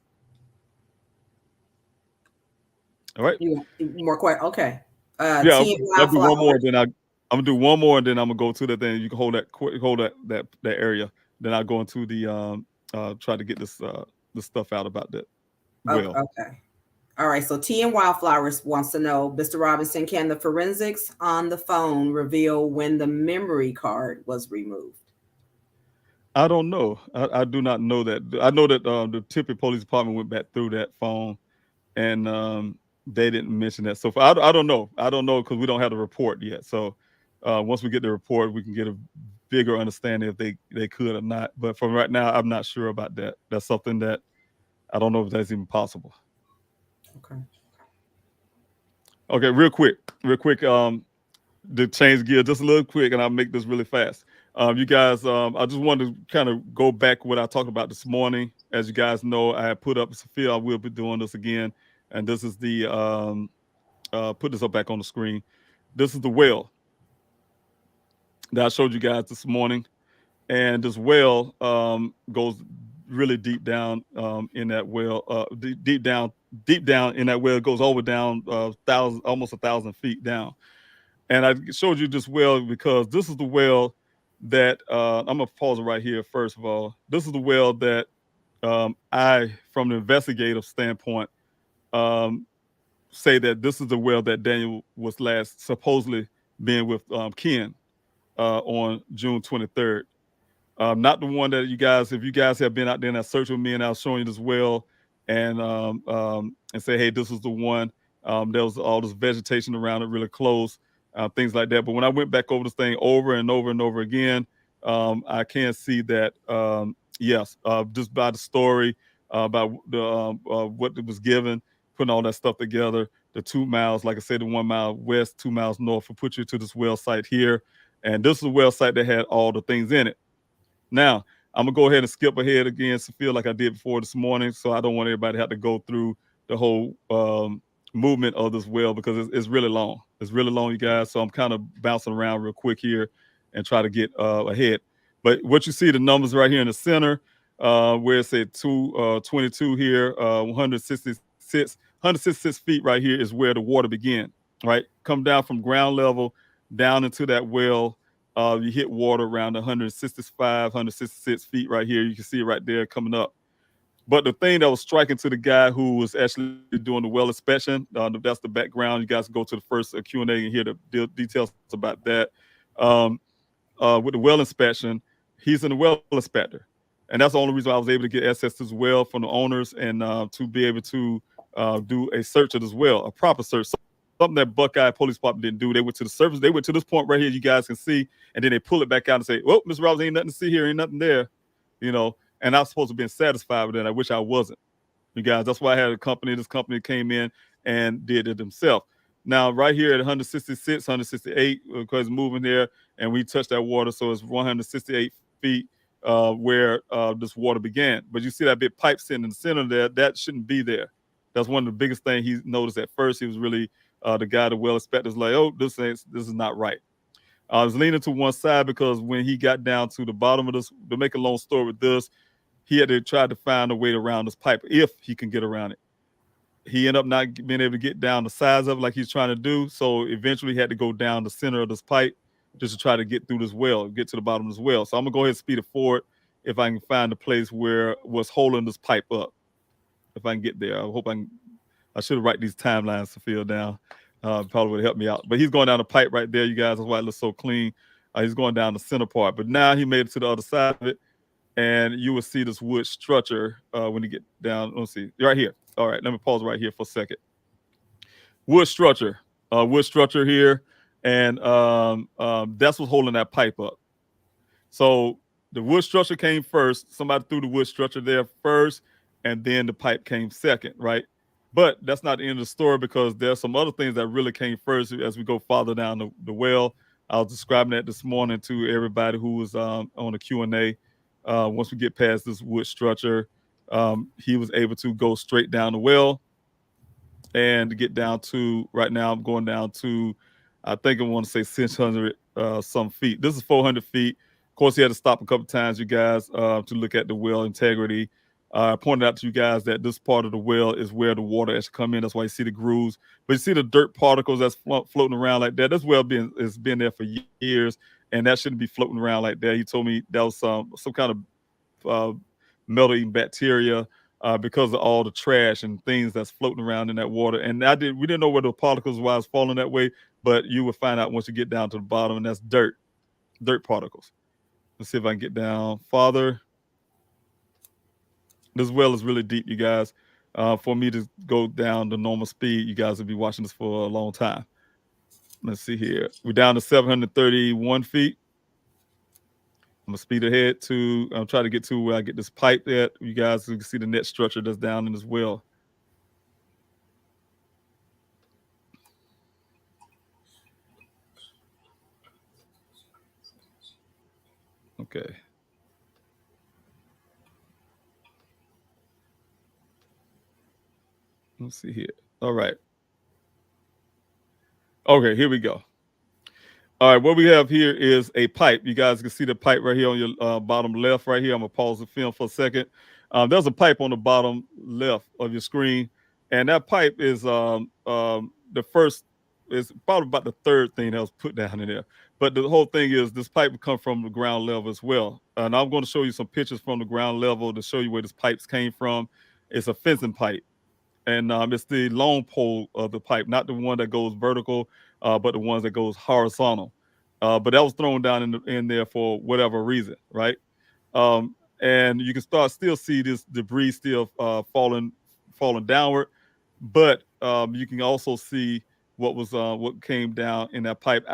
All right. More quick. Okay. Yeah, I'll do one more. Then I'm gonna do one more, and then I'm gonna go to that. Then you can hold that area. Then I go into the try to get this stuff out about that. Okay. All right. So T and Wildflowers wants to know, Mr. Robinson, can the forensics on the phone reveal when the memory card was removed? I don't know. I do not know that. I know that the Tempe Police Department went back through that phone, and they didn't mention that. So I don't know. I don't know because we don't have the report yet. So once we get the report, we can get a bigger understanding if they could or not. But from right now, I'm not sure about that. That's something that I don't know if that's even possible. Okay, real quick. To change gear just a little quick, and I'll make this really fast. You guys, I just wanted to kind of go back what I talked about this morning. As you guys know, I had put up, Sophia, I will be doing this again. And this is the, put this up back on the screen. This is the well that I showed you guys this morning. And this well goes really deep down in that well, deep down in that well. It goes over down almost 1,000 feet down. And I showed you this well because this is the well that I'm gonna pause it right here. First of all, this is the well that I, from the investigative standpoint, say that this is the well that Daniel was last supposedly being with Ken on June 23rd. Not the one that you guys, if you guys have been out there in that search with me and I was showing you this well and say, hey, this is the one. There was all this vegetation around it really close, things like that. But when I went back over this thing over and over and over again, I can see that, yes, just by the story, about the what it was given, putting all that stuff together, the 2 miles, like I said, the 1 mile west, 2 miles north, will put you to this well site here. And this is a well site that had all the things in it. Now, I'm going to go ahead and skip ahead again, Sophia, like I did before this morning, so I don't want everybody to have to go through the whole movement of this well because it's really long. It's really long, you guys, so I'm kind of bouncing around real quick here and try to get ahead. But what you see, the numbers right here in the center, where it said 22 here, 166 feet right here is where the water began, right? Come down from ground level down into that well. You hit water around 165, 166 feet right here. You can see it right there coming up. But the thing that was striking to the guy who was actually doing the well inspection, that's the background. You guys can go to the first Q&A and hear the details about that. With the well inspection, he's in the well inspector. And that's the only reason I was able to get access to this well from the owners and to be able to do a search of this well, a proper search. Something that Buckeye Police Department didn't do. They went to the surface. They went to this point right here, you guys can see, and then they pull it back out and say, well, Mr. Roberts, ain't nothing to see here, ain't nothing there, you know. And I was supposed to be satisfied with that. I wish I wasn't, you guys. That's why I had a company. This company came in and did it themselves. Now, right here at 166, 168, because moving there, and we touched that water, so it's 168 feet where this water began. But you see that big pipe sitting in the center there, that shouldn't be there. That's one of the biggest things he noticed at first. He was really the guy, the well inspector's like, oh, this is not right. I was leaning to one side because when he got down to the bottom of this, to make a long story with this, he had to try to find a way around this pipe if he can get around it. He ended up not being able to get down the sides of it like he's trying to do. So eventually he had to go down the center of this pipe just to try to get through this well, get to the bottom of this well. So I'm gonna go ahead and speed it forward if I can find the place where what's holding this pipe up. If I can get there, I should have write these timelines to fill down. Probably would help me out. But he's going down the pipe right there, you guys. That's why it looks so clean. He's going down the center part. But now he made it to the other side of it, and you will see this wood structure when you get down. Let's see, right here. All right, let me pause right here for a second. Wood structure here, and that's what's holding that pipe up. So the wood structure came first. Somebody threw the wood structure there first, and then the pipe came second, right? But that's not the end of the story because there's some other things that really came first as we go farther down the well. I was describing that this morning to everybody who was on the Q&A. Once we get past this wood structure, he was able to go straight down the well and get down to, right now I'm going down to, I think I want to say 600 some feet. This is 400 feet. Of course, he had to stop a couple times, you guys, to look at the well integrity. I pointed out to you guys that this part of the well is where the water has come in. That's why you see the grooves. But you see the dirt particles that's floating around like that. This well has been there for years, and that shouldn't be floating around like that. He told me that was some kind of metal-eating bacteria because of all the trash and things that's floating around in that water. And we didn't know where the particles was falling that way, but you will find out once you get down to the bottom, and that's dirt particles. Let's see if I can get down farther. This well is really deep, you guys. For me to go down the normal speed, you guys will be watching this for a long time. Let's see here. We're down to 731 feet. I'm gonna speed ahead I'm trying to get to where I get this pipe there. You guys can see the net structure that's down in this well. Okay. Let's see here. All right. Okay, here we go. All right, what we have here is a pipe. You guys can see the pipe right here on your bottom left right here. I'm going to pause the film for a second. There's a pipe on the bottom left of your screen, and that pipe is probably about the third thing that was put down in there. But the whole thing is this pipe would come from the ground level as well. And I'm going to show you some pictures from the ground level to show you where this pipes came from. It's a fencing pipe. And it's the long pole of the pipe, not the one that goes vertical, but the ones that goes horizontal. But that was thrown down in there for whatever reason, right? And you can still see this debris still falling downward, but you can also see what came down in that pipe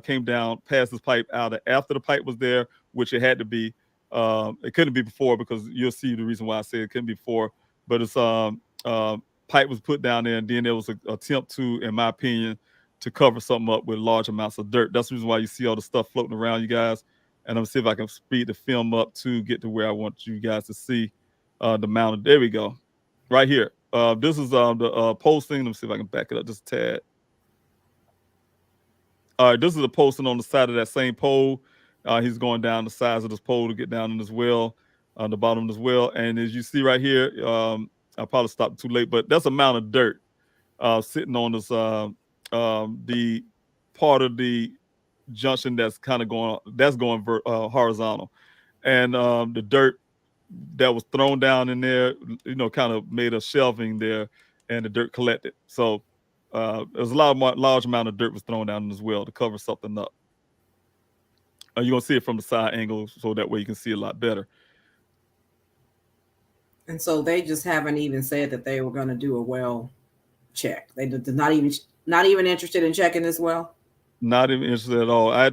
came down past this pipe out after the pipe was there, which it had to be. It couldn't be before because you'll see the reason why I said it couldn't be before. But it's pipe was put down there, and then there was an attempt to, in my opinion, to cover something up with large amounts of dirt. That's the reason why you see all the stuff floating around, you guys. And I'm gonna see if I can speed the film up to get to where I want you guys to see the mountain. There we go, right here. This is the posting. Let me see if I can back it up just a tad. All right, this is a posting on the side of that same pole. He's going down the sides of this pole to get down in this well, on the bottom of this well. And as you see right here, I probably stopped too late, but that's a mound of dirt sitting on this the part of the junction that's kind of going horizontal, and the dirt that was thrown down in there, kind of made a shelving there, and the dirt collected. So there's a large amount of dirt was thrown down as well to cover something up. You're gonna see it from the side angle, so that way you can see a lot better. And so they just haven't even said that they were going to do a well check. They're not even interested in checking this well. Not even interested at all. I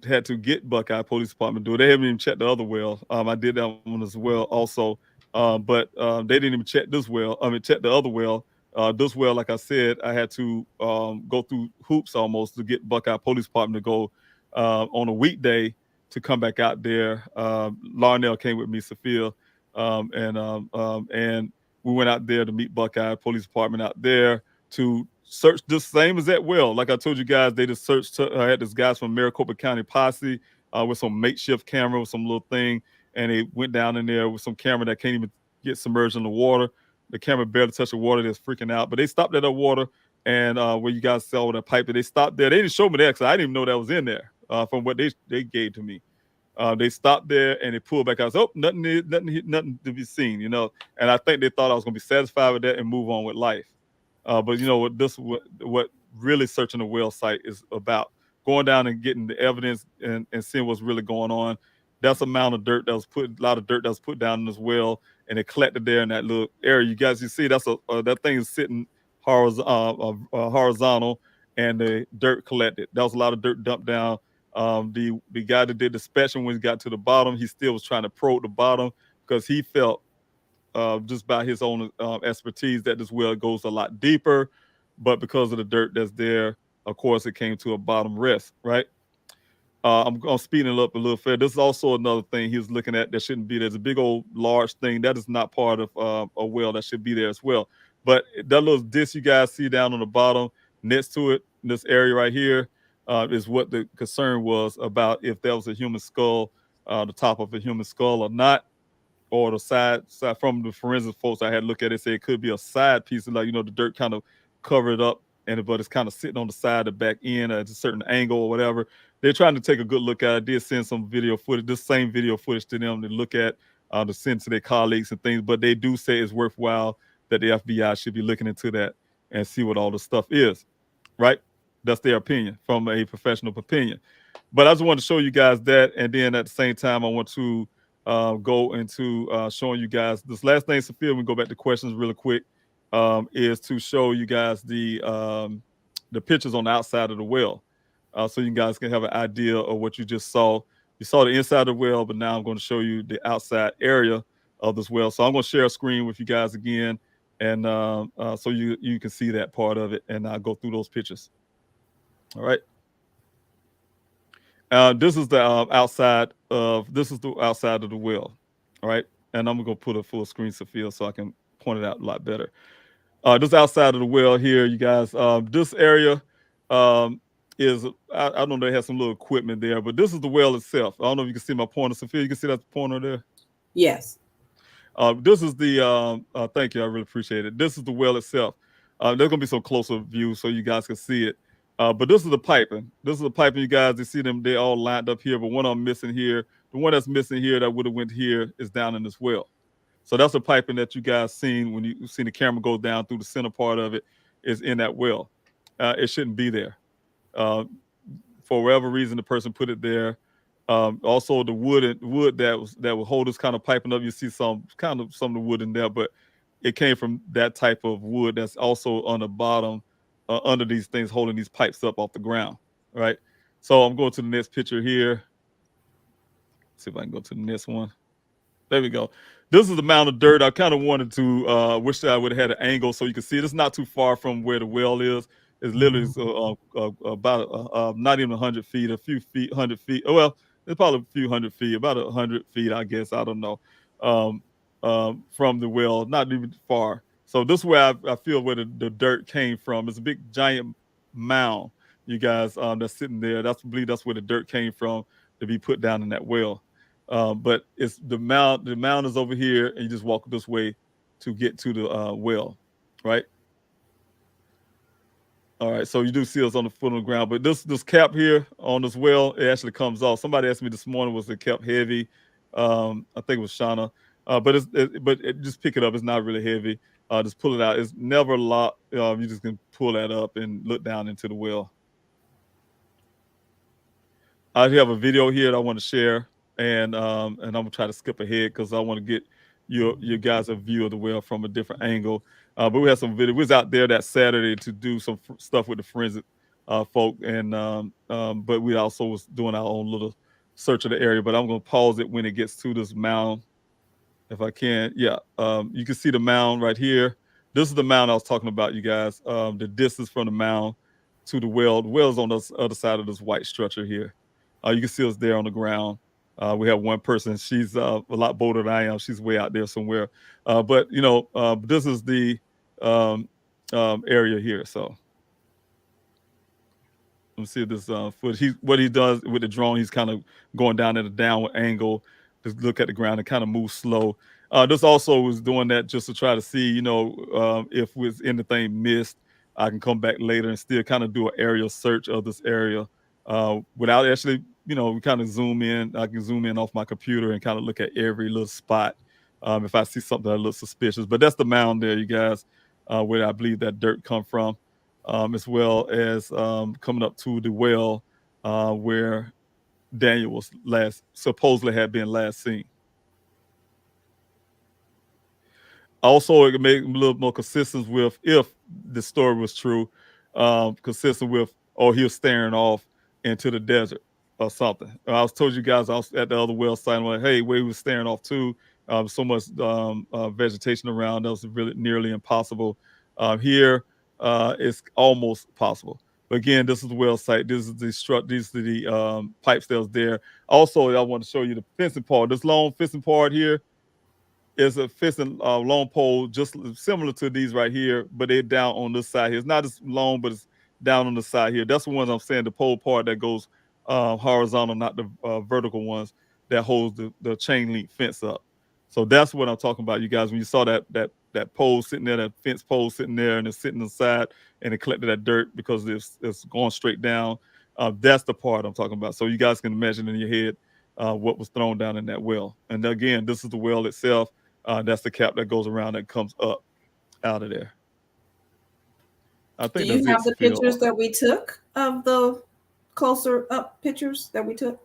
had to get Buckeye Police Department to do it. They haven't even checked the other well. I did that one as well also, but they didn't even check this well. Check the other well. This well, like I said, I had to go through hoops almost to get Buckeye Police Department to go on a weekday to come back out there. Larnell came with me, Sophia, and we went out there to meet Buckeye Police Department out there to search the same as that well. Like I told you guys, they just searched. I had this guys from Maricopa County posse with some makeshift camera, with some little thing, and they went down in there with some camera that can't even get submerged in the water. The camera barely touched the water. They're freaking out. But they stopped at the water, and where you guys saw that pipe, they stopped there. They didn't show me that because I didn't even know that was in there from what they gave to me. They stopped there and they pulled back. I was, nothing to be seen, And I think they thought I was going to be satisfied with that and move on with life. But what really searching the well site is about: going down and getting the evidence and seeing what's really going on. That's a lot of dirt that was put down in this well, and it collected there in that little area. You see, that's that thing is sitting horizontal, and the dirt collected. That was a lot of dirt dumped down. The guy that did the inspection, when he got to the bottom, he still was trying to probe the bottom because he felt just by his own expertise that this well goes a lot deeper, but because of the dirt that's there, of course, it came to a bottom rest, right? I'm speeding it up a little further. This is also another thing he was looking at that shouldn't be there. There's a big old large thing that is not part of a well that should be there as well. But that little disc you guys see down on the bottom next to it, in this area right here, is what the concern was about, if that was a human skull, the top of a human skull or not, or the side from the forensic folks I had look at it, say it could be a side piece, like, the dirt kind of covered up, but it's kind of sitting on the side, the back end at a certain angle or whatever. They're trying to take a good look at it. I did send some video footage, this same video footage to them to look at, to send to their colleagues and things, but they do say it's worthwhile that the FBI should be looking into that and see what all the stuff is, right? That's their opinion, from a professional opinion. But I just wanted to show you guys that, and then at the same time, I want to go into showing you guys this last thing, Sophia. We go back to questions really quick. Is to show you guys the pictures on the outside of the well, so you guys can have an idea of what you just saw. You saw the inside of the well, but now I'm going to show you the outside area of this well. So I'm going to share a screen with you guys again, and so you can see that part of it, and I'll go through those pictures. All right. This is the outside of the well. All right, and I'm gonna put a full screen, Sophia, so I can point it out a lot better. This outside of the well here, you guys. This area is I don't know. They have some little equipment there, but this is the well itself. I don't know if you can see my pointer, Sophia. You can see that pointer there. Yes. This is the thank you. I really appreciate it. This is the well itself. There's gonna be some closer view so you guys can see it. But this is the piping. This is the piping, you guys. You see them, they all lined up here, but one of them missing here. The one that's missing here that would have went here is down in this well. So that's the piping that you guys seen when you seen the camera go down through the center part of it, is in that well. It shouldn't be there. For whatever reason, the person put it there. Also, the wood that would hold this kind of piping up. You see some of the wood in there, but it came from that type of wood that's also on the bottom. Under these things holding these pipes up off the ground, right? So I'm going to the next picture here. Let's see if I can go to the next one. There we go. This is the mound of dirt. I kind of wanted to wish that I would have had an angle so you can see it. It's not too far from where the well is. It's literally about not even 100 feet, a few feet, 100 feet. Oh, well, it's probably a few hundred feet, about 100 feet, I guess. I don't know. From the well, not even far. So this is where I feel where the dirt came from. It's a big giant mound, you guys, that's sitting there. I believe that's where the dirt came from to be put down in that well. But it's the mound. The mound is over here, and you just walk this way to get to the well, right? All right, so you do see us on the foot on the ground, but this cap here on this well, it actually comes off. Somebody asked me this morning, was the cap heavy? I think it was Shauna, but just pick it up. It's not really heavy. Just pull it out. It's never locked. You just can pull that up and look down into the well. I have a video here that I want to share, and I'm gonna try to skip ahead because I want to get your guys a view of the well from a different angle. But we had some video. We was out there that Saturday to do some stuff with the forensic folk, and but we also was doing our own little search of the area. But I'm gonna pause it when it gets to this mound, if I can. Yeah, you can see the mound right here. This is the mound I was talking about, you guys. The distance from the mound to the well. The well's on the other side of this white structure here. You can see us there on the ground. We have one person. She's a lot bolder than I am. She's way out there somewhere. But you know, this is the area here. So let me see this footage. What he does with the drone, he's kind of going down at a downward angle to look at the ground and kind of move slow. This also was doing that just to try to see, you know, if was anything missed. I can come back later and still kind of do an aerial search of this area without actually, you know, we kind of zoom in. I can zoom in off my computer and kind of look at every little spot if I see something that looks suspicious. But that's the mound there, you guys, where I believe that dirt come from, as well as coming up to the well where Daniel was supposedly had been last seen. Also, it can make a little more consistent with if the story was true, consistent with, oh, he was staring off into the desert or something. I was told you guys I was at the other well site, and I'm like, hey, where he was staring off to, so much vegetation around, that was really nearly impossible. Here, it's almost possible. But again, this is the well site. This is these are the pipes that was there. Also, I want to show you the fencing part. This long fencing part here is a fencing long pole, just similar to these right here, but they're down on this side here. It's not as long, but it's down on the side here. That's the ones I'm saying, the pole part that goes horizontal, not the vertical ones that holds the chain link fence up. So that's what I'm talking about, you guys. When you saw that pole sitting there, that fence pole sitting there, and it's sitting inside, and it collected that dirt because it's going straight down. That's the part I'm talking about. So you guys can imagine in your head what was thrown down in that well. And again, this is the well itself. That's the cap that goes around that comes up out of there. I think do you have the pictures that we took of the closer up pictures that we took?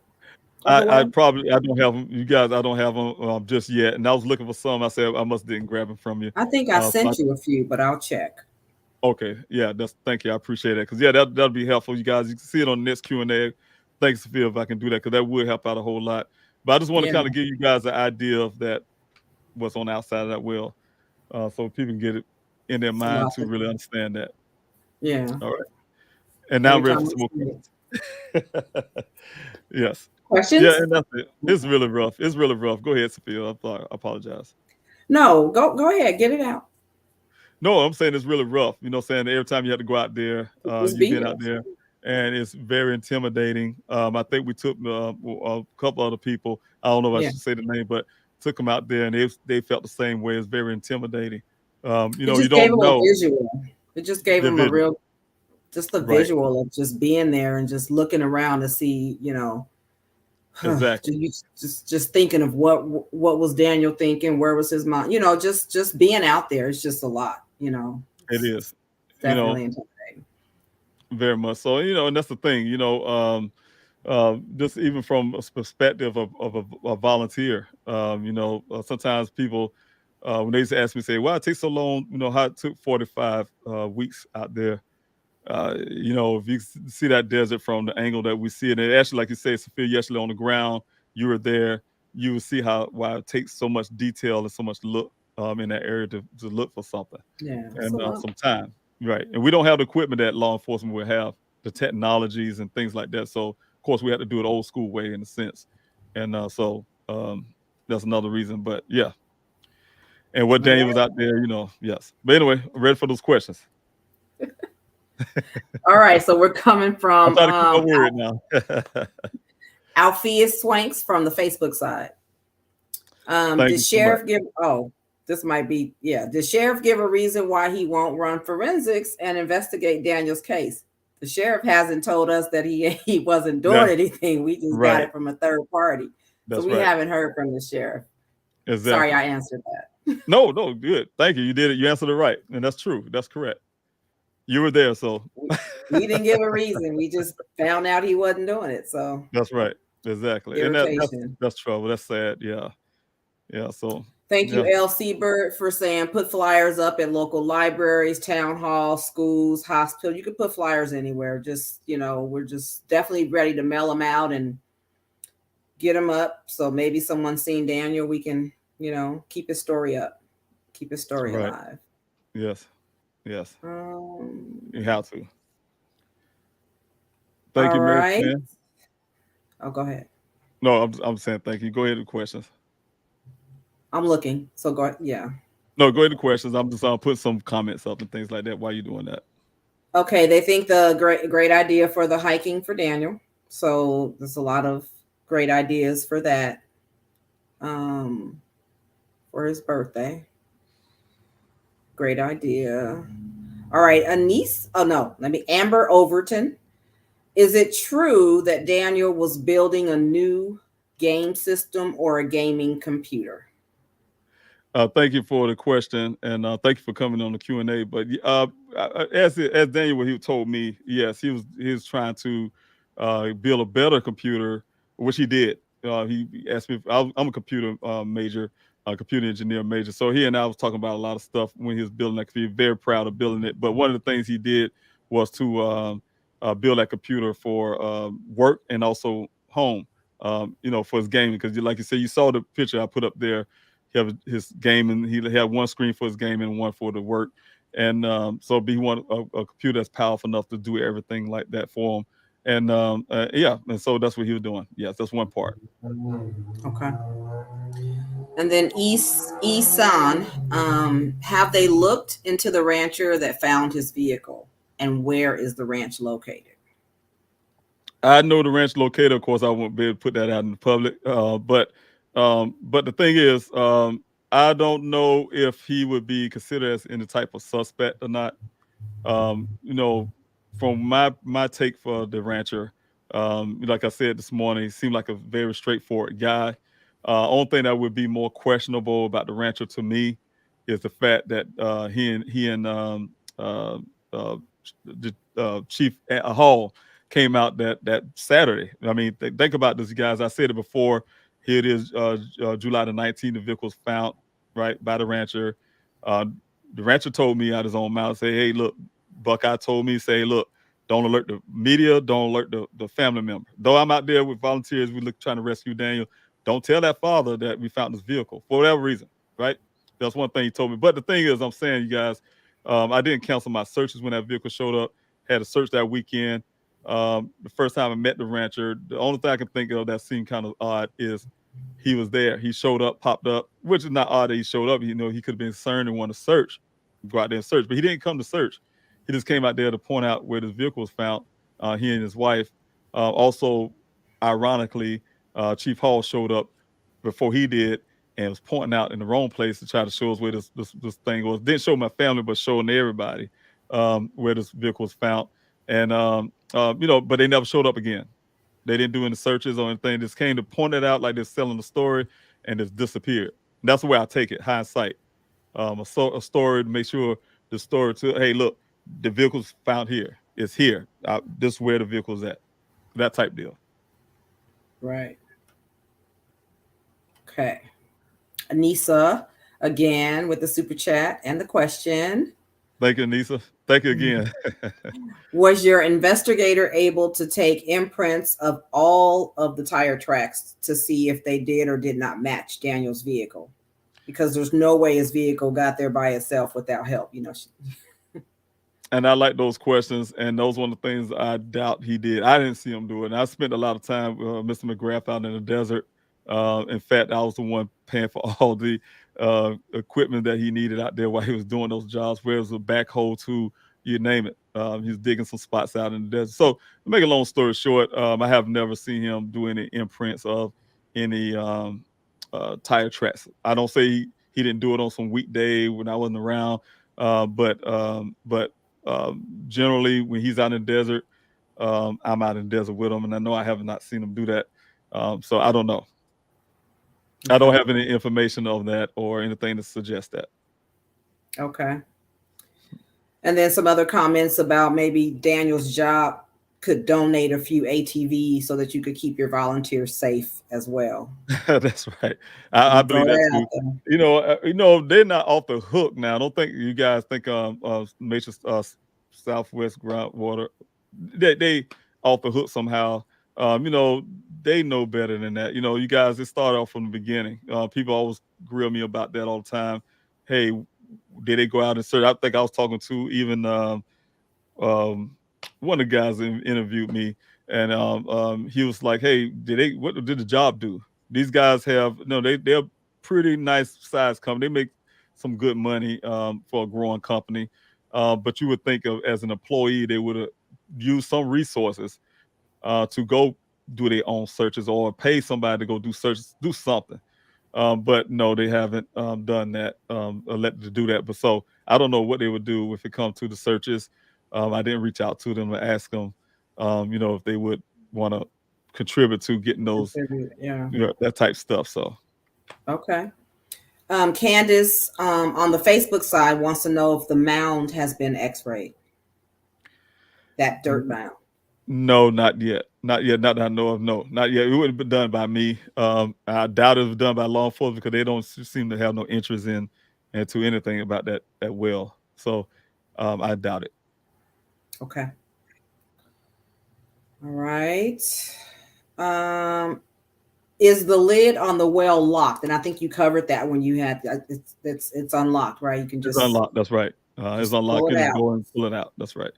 I don't have them, you guys. I don't have them just yet. And I was looking for some. I said I must didn't grab them from you. I think I sent you a few, but I'll check. Okay, yeah, thank you. I appreciate that, because yeah, that'll be helpful, you guys. You can see it on the next Q&A. Thanks, Sophia, if I can do that, because that would help out a whole lot. But I just want to kind of give you guys an idea of that, what's on the outside of that well, so people can get it in their mind to really understand that. Yeah. All right. And now I'm ready for some more questions. Yes. Questions? Yeah, and that's it. It's really rough. It's really rough. Go ahead, Sophia. I apologize. No, go ahead. Get it out. No, I'm saying it's really rough. You know, saying every time you have to go out there, you've been out there, and it's very intimidating. I think we took a couple other people. I don't know if I should say the name, but took them out there, and they felt the same way. It's very intimidating. You know, you don't know. It just gave them a real, just the visual of just being there and just looking around to see, you know. Exactly. Just thinking of what was Daniel thinking, where was his mind, you know, just being out there is just a lot, you know. It is definitely intimidating. Very much so. You know, and that's the thing, you know, just even from a perspective of a volunteer, you know, sometimes people when they used to ask me, say, why it takes so long, you know, how it took 45 weeks out there. You know, if you see that desert from the angle that we see it, and actually, like you say, Sophia, you actually on the ground, you were there, you will see why it takes so much detail and so much look in that area to look for something. Yeah, and some time. Right. And we don't have the equipment that law enforcement will have, the technologies and things like that. So, of course, we had to do it old school way in a sense. And so that's another reason. But yeah. And what Daniel was out there, yes. But anyway, I'm ready for those questions. All right. So we're coming I'm from trying to keep my word now. Alpheus Swanks from the Facebook side. Did sheriff give? Oh, this might be. Yeah. Did sheriff give a reason why he won't run forensics and investigate Daniel's case? The sheriff hasn't told us that he wasn't doing anything. We just got it from a third party. So we haven't heard from the sheriff. Exactly. Sorry, I answered that. No, good. Thank you. You did it. You answered it right. And that's true. That's correct. You were there, so. We didn't give a reason. We just found out he wasn't doing it. So. That's right. Exactly. Irritation. And that's trouble. That's sad. Yeah. Yeah. So. Thank you, LC Bird, for saying put flyers up at local libraries, town halls, schools, hospital. You can put flyers anywhere. Just, we're just definitely ready to mail them out and get them up. So maybe someone's seen Daniel. We can, keep his story up, keep his story alive. Yes. Yes. You have to. Thank you, Mary. Right. Oh, go ahead. No, I'm saying thank you. Go ahead with questions. I'm looking. So go ahead. Yeah. No, go ahead to questions. I'm just put some comments up and things like that while you're doing that. Okay. They think the great idea for the hiking for Daniel. So there's a lot of great ideas for that. For his birthday. Great idea. All right. Amber Overton. Is it true that Daniel was building a new game system or a gaming computer? Thank you for the question, and thank you for coming on the Q&A. But as Daniel he told me, yes, he was trying to build a better computer, which he did. He asked me if I'm a computer major, computer engineer major. So he and I was talking about a lot of stuff when he was building that computer. Very proud of building it. But one of the things he did was to build that computer for work and also home. For his gaming, because like you said, you saw the picture I put up there. He have his game, and he had one screen for his game and one for the work. And so he wanted a computer that's powerful enough to do everything like that for him. And and so that's what he was doing. Yes, that's one part. Okay. And then Isan, have they looked into the rancher that found his vehicle, and where is the ranch located? I know the ranch located. Of course, I won't be able to put that out in the public. But the thing is, I don't know if he would be considered as any type of suspect or not. From my take for the rancher, like I said this morning, he seemed like a very straightforward guy. Only thing that would be more questionable about the rancher to me is the fact that he and the Chief Hall came out that Saturday. I mean, think about this, guys. I said it before. Here it is, July the 19th. The vehicle was found right by the rancher. The rancher told me out his own mouth, say, "Hey, look, Buckeye told me, say, look, don't alert the media, don't alert the family member. Though I'm out there with volunteers, trying to rescue Daniel. Don't tell that father that we found this vehicle for whatever reason, right?" That's one thing he told me. But the thing is, I'm saying, you guys, I didn't cancel my searches when that vehicle showed up. Had a search that weekend. The first time I met the rancher, the only thing I can think of that seemed kind of odd is he was there. He showed up, popped up, which is not odd that he showed up. He could have been concerned and want to search, go out there and search, but he didn't come to search. He just came out there to point out where this vehicle was found. He and his wife. Also, ironically, Chief Hall showed up before he did and was pointing out in the wrong place to try to show us where this thing was. Didn't show my family, but showing everybody where this vehicle was found. And but they never showed up again. They didn't do any searches or anything. Just came to point it out like they're selling the story and just disappeared. And that's the way I take it, hindsight. A story to make sure the story to, hey, look, the vehicle's found here. It's here. This is where the vehicle's at. That type deal. Right. Okay. Anissa, again, with the super chat and the question. Thank you, Anissa. Thank you again. Was your investigator able to take imprints of all of the tire tracks to see if they did or did not match Daniel's vehicle? Because there's no way his vehicle got there by itself without help, I like those questions, and those one of the things I doubt he did. I didn't see him do it. And I spent a lot of time with Mr. McGrath out in the desert. In fact, I was the one paying for all the equipment that he needed out there while he was doing those jobs, where it was a backhoe to you name it. He's digging some spots out in the desert. So to make a long story short, I have never seen him do any imprints of any tire tracks. I don't say he didn't do it on some weekday when I wasn't around, but generally when he's out in the desert, I'm out in the desert with him, and I know I have not seen him do that. So I don't know. I don't have any information of that or anything to suggest that. Okay. And then some other comments about maybe Daniel's job could donate a few ATVs so that you could keep your volunteers safe as well. That's right. I believe that too. You know, they're not off the hook now. I don't think you guys think Major Southwest Groundwater, they off the hook somehow. You know, they know better than that. You know, you guys, it started off from the beginning. People always grill me about that all the time. Hey, did they go out and search? I think I was talking to even one of the guys interviewed me, and he was like, "Hey, what did the job do? These guys they're pretty nice size company. They make some good money for a growing company, but you would think of as an employee they would have used some resources to go do their own searches or pay somebody to go do searches, do something." But no, they haven't done that, elected to do that. But so I don't know what they would do if it comes to the searches. I didn't reach out to them and ask them, you know, if they would want to contribute to getting those, that type stuff. So, okay. Candace on the Facebook side wants to know if the mound has been X-rayed. That dirt mound. No, not yet. Not yet. Not that I know of. No, not yet. It wouldn't have been done by me. I doubt it was done by law enforcement because they don't seem to have no interest into anything about that well. So I doubt it. Okay. All right. Is the lid on the well locked? And I think you covered that when you had it's unlocked, right? You can just it's unlocked. That's right. It's unlocked. You can go and pull it out. That's right.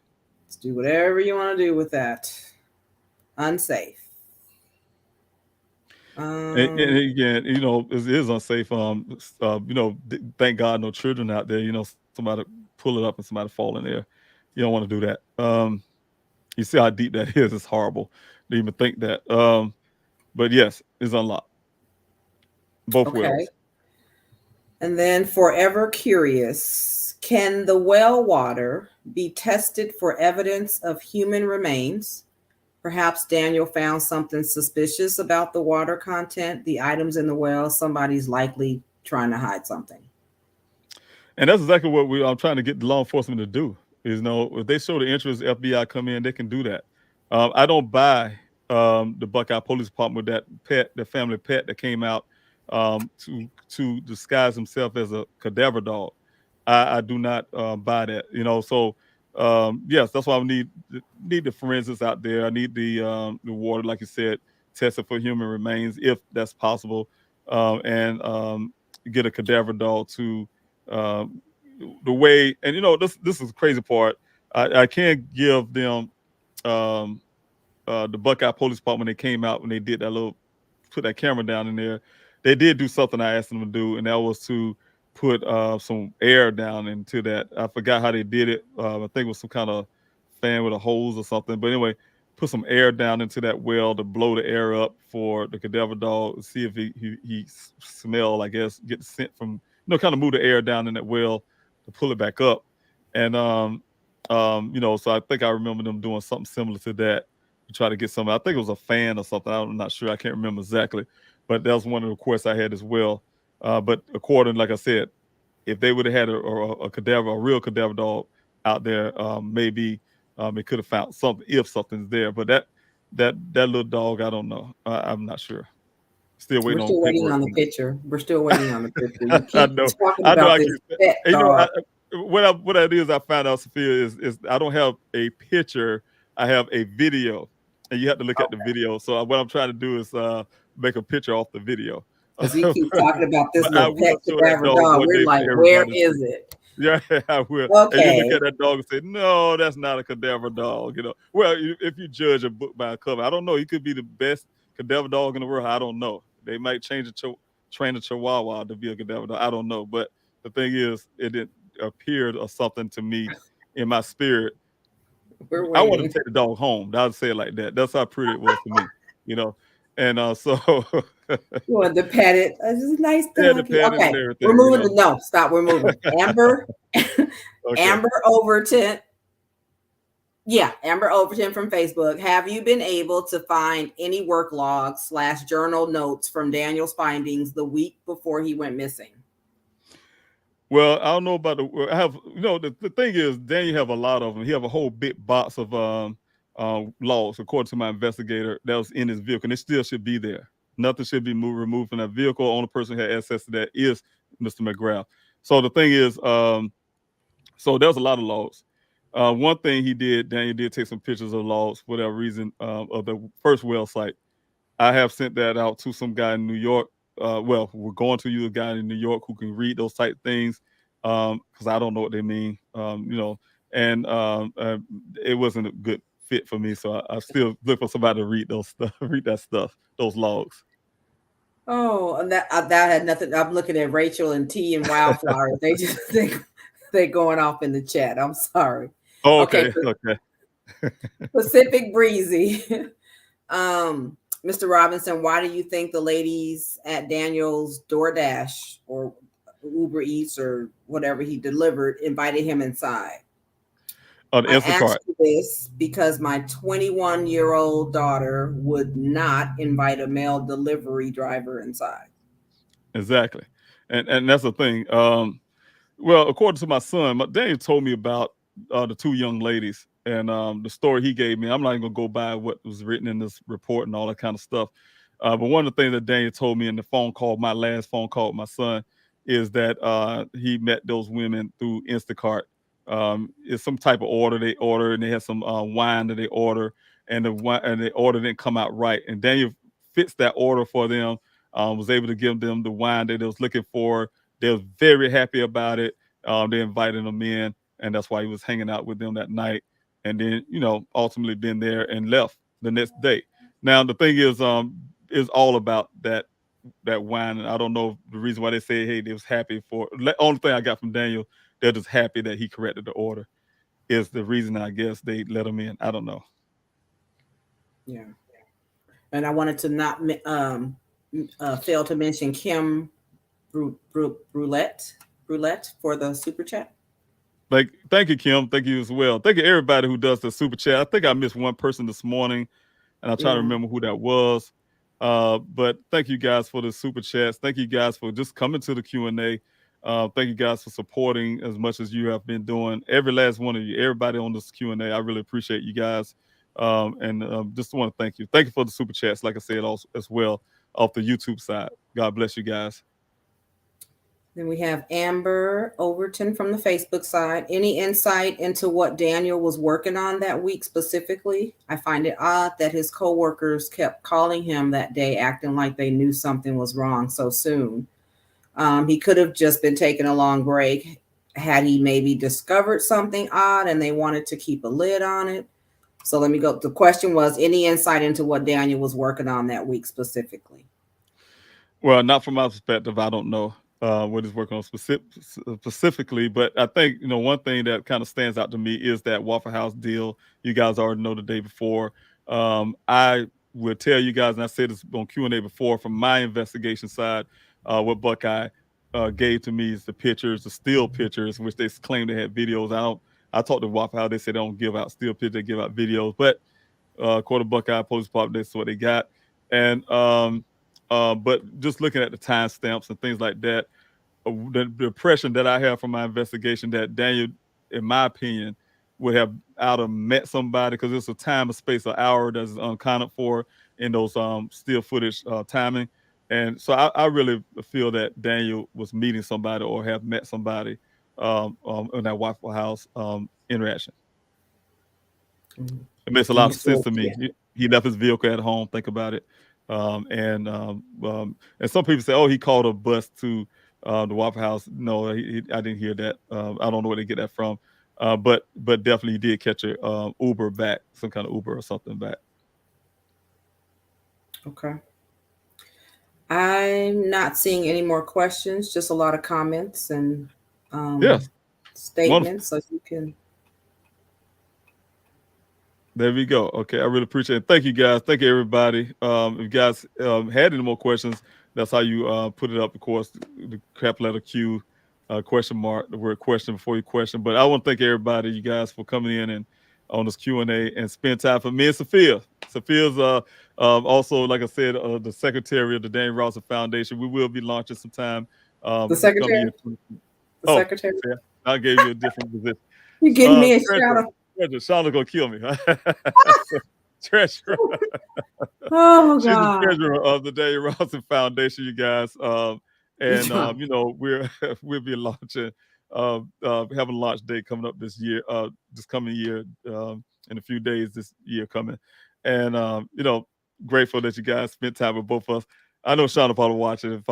Let's do whatever you want to do with that. Unsafe. And again, you know, it is unsafe. You know, thank God no children out there. You know, somebody pull it up and somebody fall in there. You don't want to do that. You see how deep that is. It's horrible to even think that. But yes, it's unlocked. Both wells. And then Forever Curious, can the well water be tested for evidence of human remains? Perhaps Daniel found something suspicious about the water content, the items in the well. Somebody's likely trying to hide something. And that's exactly what I'm trying to get the law enforcement to do. Is, you know, if they show the interest, FBI come in, they can do that. I don't buy the Buckeye Police Department with that pet, the family pet that came out to disguise himself as a cadaver dog. I do not buy that. You know, so yes, that's why I need the forensics out there. I need the water, like you said, tested for human remains if that's possible, and get a cadaver dog to the way. And you know, this is the crazy part. I can't give them the Buckeye Police Department when they came out, when they did that little, put that camera down in there. They did do something I asked them to do, and that was to put some air down into that. I forgot how they did it. I think it was some kind of fan with a hose or something. But anyway, put some air down into that well to blow the air up for the cadaver dog, see if he smell, I guess, get the scent from, you know, kind of move the air down in that well to pull it back up. And you know, so I think I remember them doing something similar to that to try to get something. I think it was a fan or something. I'm not sure. I can't remember exactly. But that was one of the requests I had as well. But according, like I said, if they would have had a real cadaver dog out there, maybe it could have found something if something's there. But that little dog, I don't know. I'm not sure. Still waiting. We're still waiting on the picture. We're still waiting on the picture. You keep I know. talking about this pet dog. You know, what it is I found out, Sophia, is I don't have a picture. I have a video, and you have to look at the video. So what I'm trying to do is make a picture off the video. Because you keep talking about this little pet cadaver dog. We're like, where is it? Yeah, I will. And you look Okay. at that dog and say, no, that's not a cadaver dog. Well, if you judge a book by a cover, I don't know. He could be the best cadaver dog in the world. I don't know. They might train a Chihuahua to be a cadaver dog. I don't know. But the thing is, it didn't appear or something to me in my spirit. We're I want to waiting. take the dog home. I'll say it like that. That's how pretty it was to me. And so You want to pet it? This is a nice yeah, the doggy. petting and Okay, we're everything. moving. No, stop. We're moving. Amber, Okay. Amber Overton. Yeah, Amber Overton from Facebook. Have you been able to find any work logs / journal notes from Daniel's findings the week before he went missing? Well, I don't know about I have, the thing is, Daniel have a lot of them. He have a whole big box of logs, according to my investigator, that was in his vehicle, and it still should be there. Nothing should be removed from that vehicle. Only person who had access to that is Mr. McGrath. So the thing is, so there's a lot of logs. One thing Daniel did take some pictures of logs for whatever reason, of the first well site. I have sent that out to some guy in New York. Well, we're going to use a guy in New York who can read those type things, because I don't know what they mean, and it wasn't a good fit for me. So I still look for somebody to read that stuff, those logs. Oh, and that had nothing. I'm looking at Rachel and T and Wildflower. They going off in the chat. I'm sorry. Oh, okay. Pacific Breezy. Mr. Robinson, why do you think the ladies at Daniel's DoorDash or Uber Eats or whatever he delivered invited him inside? On I Instacart. asked you this because my 21-year-old daughter would not invite a male delivery driver inside. Exactly. And that's the thing. Well, according to my son, Daniel told me about the two young ladies and the story he gave me. I'm not even gonna go by what was written in this report and all that kind of stuff. But one of the things that Daniel told me in the phone call, my last phone call with my son, is that he met those women through Instacart. It's some type of order they order, and they had some wine that they order, and the order didn't come out right. And Daniel fixed that order for them. Was able to give them the wine that they was looking for. They was very happy about it. They invited him in, and that's why he was hanging out with them that night. And then, ultimately been there and left the next day. Now the thing is all about that wine. And I don't know the reason why they say, hey, they was happy for. The only thing I got from Daniel, they're just happy that he corrected the order. Is the reason I guess they let him in. I don't know. Yeah, and I wanted to not fail to mention Kim Brulette for the super chat. Thank you, Kim. Thank you as well. Thank you everybody who does the super chat. I think I missed one person this morning, and I'll try to remember who that was. But thank you guys for the super chats. Thank you guys for just coming to the Q&A. Thank you guys for supporting as much as you have been doing. Every last one of you, everybody on this Q&A, I really appreciate you guys. And just want to thank you. Thank you for the super chats, like I said, also as well, off the YouTube side. God bless you guys. Then we have Amber Overton from the Facebook side. Any insight into what Daniel was working on that week specifically? I find it odd that his coworkers kept calling him that day, acting like they knew something was wrong so soon. He could have just been taking a long break. Had he maybe discovered something odd and they wanted to keep a lid on it? So let me go. The question was, any insight into what Daniel was working on that week specifically? Well, not from my perspective. I don't know what he's working on specifically, but I think, one thing that kind of stands out to me is that Waffle House deal. You guys already know the day before. I will tell you guys, and I said this on Q&A before, from my investigation side, what Buckeye gave to me is the pictures, the still pictures, which they claim they had videos. I talked to Waffle House. They said they don't give out still pictures, they give out videos. But according to Buckeye Police Department, that's what they got. And but just looking at the timestamps and things like that, the impression that I have from my investigation that Daniel, in my opinion, would have met somebody, because it's a time, a space, an hour that's unaccounted for in those still footage timing. And so I really feel that Daniel was meeting somebody or have met somebody in that Waffle House interaction. It makes a lot of sense to me. He left his vehicle at home. Think about it. And some people say, oh, he called a bus to The Waffle House, no, I didn't hear that. I don't know where they get that from. But definitely he did catch a Uber back, some kind of Uber or something back. Okay. I'm not seeing any more questions, just a lot of comments and Yes. statements. So you can. There we go. Okay, I really appreciate it. Thank you, guys. Thank you, everybody. If you guys had any more questions, that's how you put it up. Of course, the capital letter Q, question mark, the word question before you question. But I want to thank everybody, you guys, for coming in and on this Q&A and spend time for me and Sophia. Sophia's also, like I said, the secretary of the Daniel Robinson Foundation. We will be launching sometime. The secretary? The secretary? Yeah, I gave you a different position. You're getting me a shout out. Shauna's gonna kill me. Treasurer. Oh She's the God. treasurer of the Daniel Robinson Foundation, you guys. You know, we'll be launching, having a launch day coming up this year, this coming year, in a few days this year coming. And you know, grateful that you guys spent time with both of us. I know Shauna probably watching if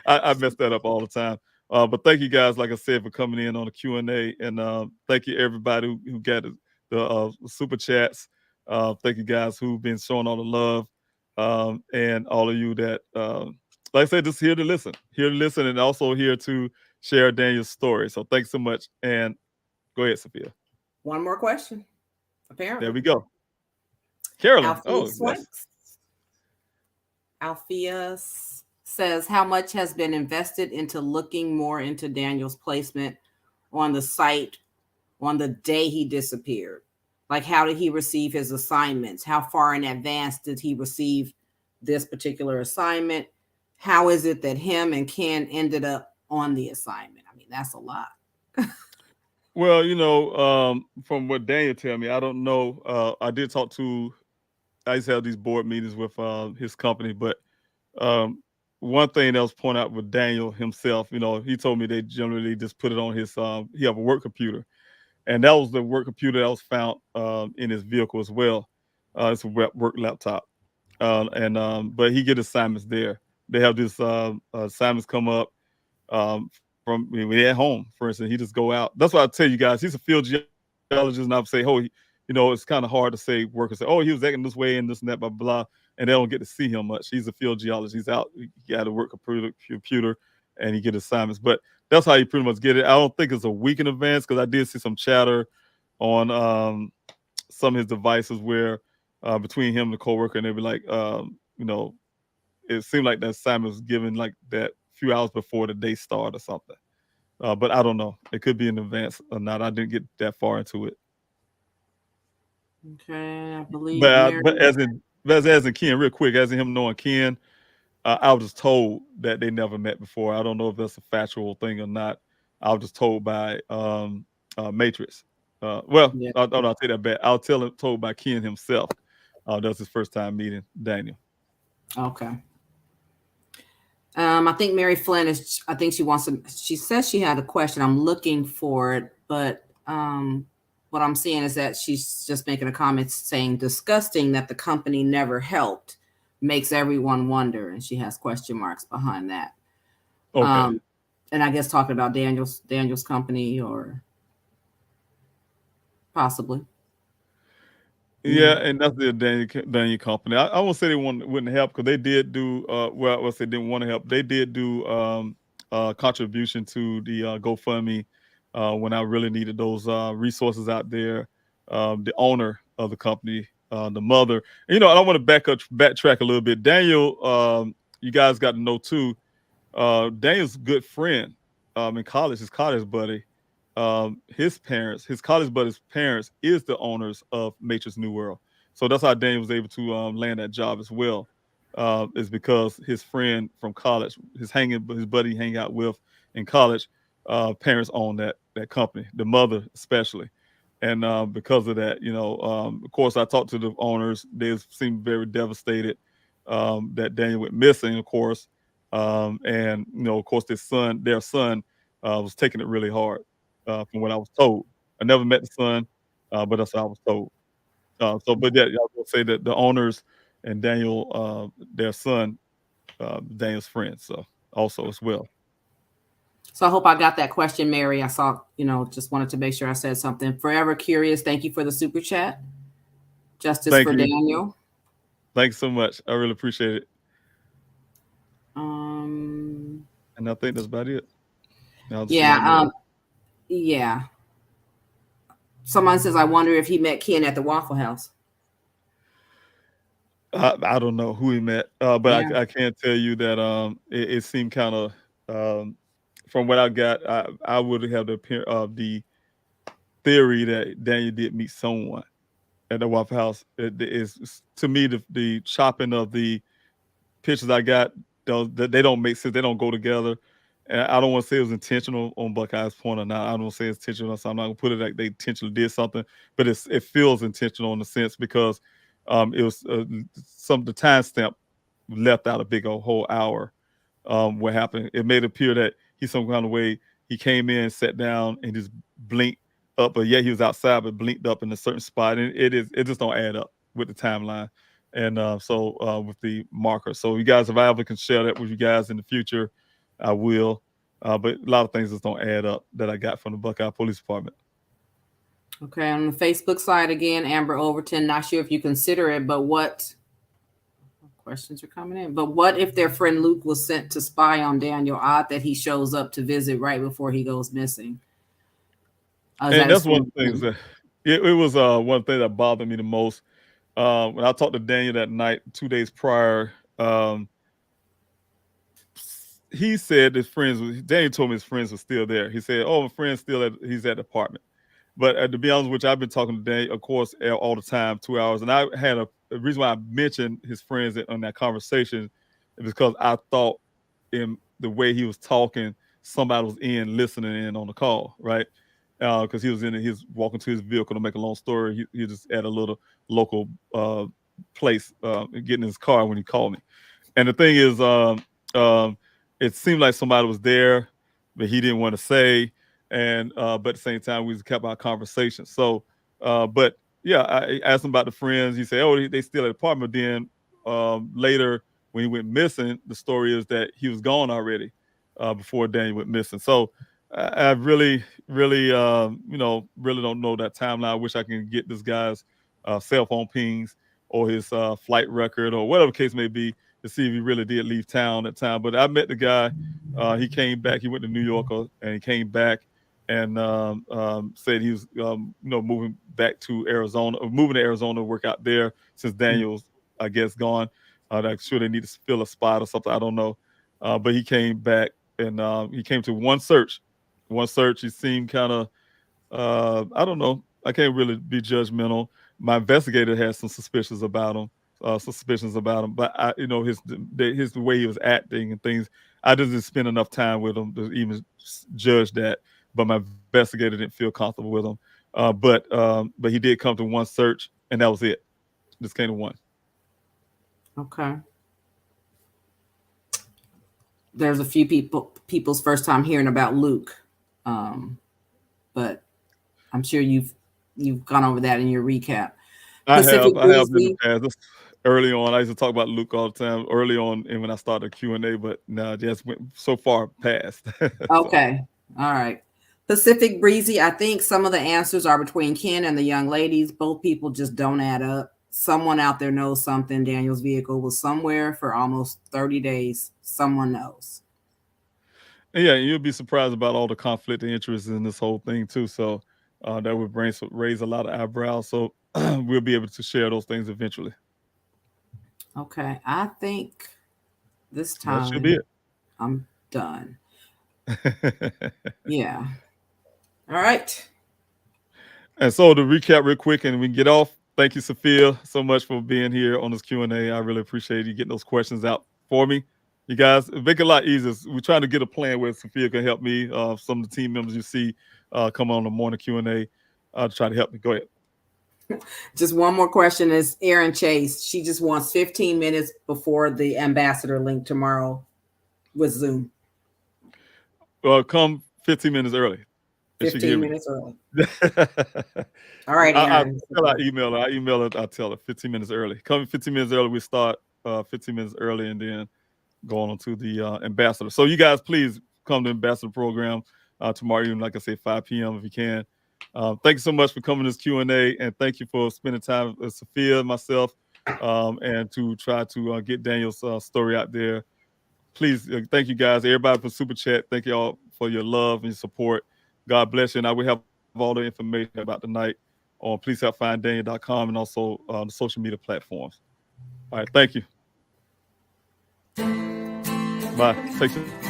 I mess that up all the time. But thank you guys, like I said, for coming in on the Q&A, and thank you everybody who got the super chats. Thank you guys who've been showing all the love, and all of you that, like I said, just here to listen, and also here to share Daniel's story. So thanks so much, and go ahead, Sophia. One more question. Apparently, there we go. Carolyn. Yes. Althea says, how much has been invested into looking more into Daniel's placement on the site on the day he disappeared? Like, how did he receive his assignments? How far in advance did he receive this particular assignment? How is it that him and Ken ended up on the assignment? I mean, that's a lot. Well, you know, from what Daniel tell me, I don't know. I used to have these board meetings with his company, but one thing that was pointed out with Daniel himself, you know, he told me they generally just put it on his, he have a work computer, and that was the work computer that was found in his vehicle as well. It's a work laptop, but he get assignments there. They have this assignments come up from when they're at home, for instance. He just go out. That's why I tell you guys, he's a field geologist, and I would say, oh, you know, it's kind of hard to say workers say, oh, he was acting this way and this and that, blah, blah, and they don't get to see him much. He's a field geologist. He's out. He got to work a computer, and he get assignments. But that's how you pretty much get it. I don't think it's a week in advance, because I did see some chatter on some of his devices where between him and the coworker, and they'd be like, you know, it seemed like that assignment was given like that few hours before the day start or something. But I don't know. It could be in advance or not. I didn't get that far into it. Okay, I believe. But as in Ken, real quick, as in him knowing Ken, I was just told that they never met before. I don't know if that's a factual thing or not. I was just told by Matrix. I'll take that back. Told by Ken himself. That was his first time meeting Daniel. Okay. I think Mary Flynn I think she says she had a question. I'm looking for it, but what I'm seeing is that she's just making a comment saying, disgusting that the company never helped, makes everyone wonder. And she has question marks behind that. Okay. And I guess talking about Daniel's company, or possibly. Yeah, and that's the Daniel company. I won't say they wouldn't help, because they did do they didn't want to help. They did do contribution to the GoFundMe when I really needed those resources out there. The owner of the company, the mother. And, you know, I want to backtrack a little bit. Daniel, you guys got to know too. Daniel's good friend in college, his college buddy. His college buddy's parents is the owners of Matrix New World. So that's how Daniel was able to land that job as well. Is because his friend from college, his buddy hang out with in college, parents own that company, the mother especially. And because of that, you know, of course, I talked to the owners. They seemed very devastated that Daniel went missing, of course. And, you know, of course, their son was taking it really hard. From what I was told. I never met the son, but that's how I was told. But yeah, I will say that the owners and Daniel, their son, Daniel's friend. So also as well. So I hope I got that question, Mary. I saw, just wanted to make sure I said something. Forever Curious, thank you for the super chat. Justice Thank for you. Daniel. Thanks so much. I really appreciate it. Um, And I think that's about it. Yeah. Someone says, I wonder if he met Ken at the Waffle House. I don't know who he met, but Yeah. I can tell you that it seemed kind of from what I got, I would have the theory that Daniel did meet someone at the Waffle House. It is to me the chopping of the pictures I got, they don't make sense. They don't go together. And I don't want to say it was intentional on Buckeye's point or not. I don't say it's intentional, so I'm not gonna put it like they intentionally did something, but it feels intentional in a sense because it was the timestamp left out a big old whole hour. What happened? It made it appear that he some kind of way he came in, sat down, and just blinked up, but yeah, he was outside, but blinked up in a certain spot, and it just don't add up with the timeline. And so with the marker. So you guys, if I ever can share that with you guys in the future, I will. But a lot of things just don't add up that I got from the Buckeye Police Department. Okay, on the Facebook side again, Amber Overton, not sure if you consider it, but what questions are coming in? But what if their friend Luke was sent to spy on Daniel? Odd that he shows up to visit right before he goes missing. And that's one of the things that it was one thing that bothered me the most. When I talked to Daniel that night, 2 days prior, he said Daniel told me his friends were still there. He said, "Oh, my friend's still he's at the apartment." But to be honest with you, I've been talking to Daniel, of course, all the time, 2 hours. And I had a reason why I mentioned his friends on that conversation is because I thought in the way he was talking, somebody was listening in on the call, right? Because he was walking to his vehicle. To make a long story, he just at a little local place, getting in his car when he called me. And the thing is, it seemed like somebody was there, but he didn't want to say. And but at the same time, we just kept our conversation. So, but yeah, I asked him about the friends. He said, "Oh, they still at the apartment." Then later, when he went missing, the story is that he was gone already before Daniel went missing. So I really, really, really don't know that timeline. I wish I can get this guy's cell phone pings or his flight record or whatever case may be to see if he really did leave town at time. But I met the guy. He came back. He went to New York and he came back and said he was, moving back to Arizona, or moving to Arizona to work out there since Daniel's, I guess, gone. I'm sure they need to fill a spot or something. I don't know. But he came back and he came to one search. One search. He seemed kind of, I don't know. I can't really be judgmental. My investigator had some suspicions about him. But his the way he was acting and things, I didn't spend enough time with him to even judge that. But my investigator didn't feel comfortable with him. But he did come to one search, and that was it. Just came to one. Okay. There's a few people's first time hearing about Luke, but I'm sure you've gone over that in your recap. I have in the past. Early on, I used to talk about Luke all the time. Early on, and when I started Q&A, but no, just went so far past. Okay, all right. Pacific Breezy, I think some of the answers are between Ken and the young ladies. Both people just don't add up. Someone out there knows something. Daniel's vehicle was somewhere for almost 30 days. Someone knows. Yeah, you'll be surprised about all the conflict of interest in this whole thing too. So that would raise a lot of eyebrows. So we'll be able to share those things eventually. Okay, I think this time that should be it. I'm done. Yeah. All right. And so to recap real quick and we can get off. Thank you, Sophia, so much for being here on this Q&A. I really appreciate you getting those questions out for me. You guys, make it a lot easier. We're trying to get a plan where Sophia can help me. Some of the team members you see come on the morning Q&A to try to help me. Go ahead. Just one more question is Erin Chase. She just wants 15 minutes before the ambassador link tomorrow with Zoom. Come 15 minutes early. 15 minutes early. All right, Erin. I email her. I'll tell her 15 minutes early. Come 15 minutes early. We start 15 minutes early, and then going on to the ambassador. So you guys, please come to ambassador program tomorrow evening, like I say, 5 p.m. if you can. Thank you so much for coming to this Q&A, and thank you for spending time with Sophia, myself, and to try to get Daniel's story out there. Please, thank you guys, everybody for Super Chat. Thank you all for your love and support. God bless you, and I will have all the information about the night on pleasehelpfinddaniel.com and also on the social media platforms. All right, thank you. Bye. Take care.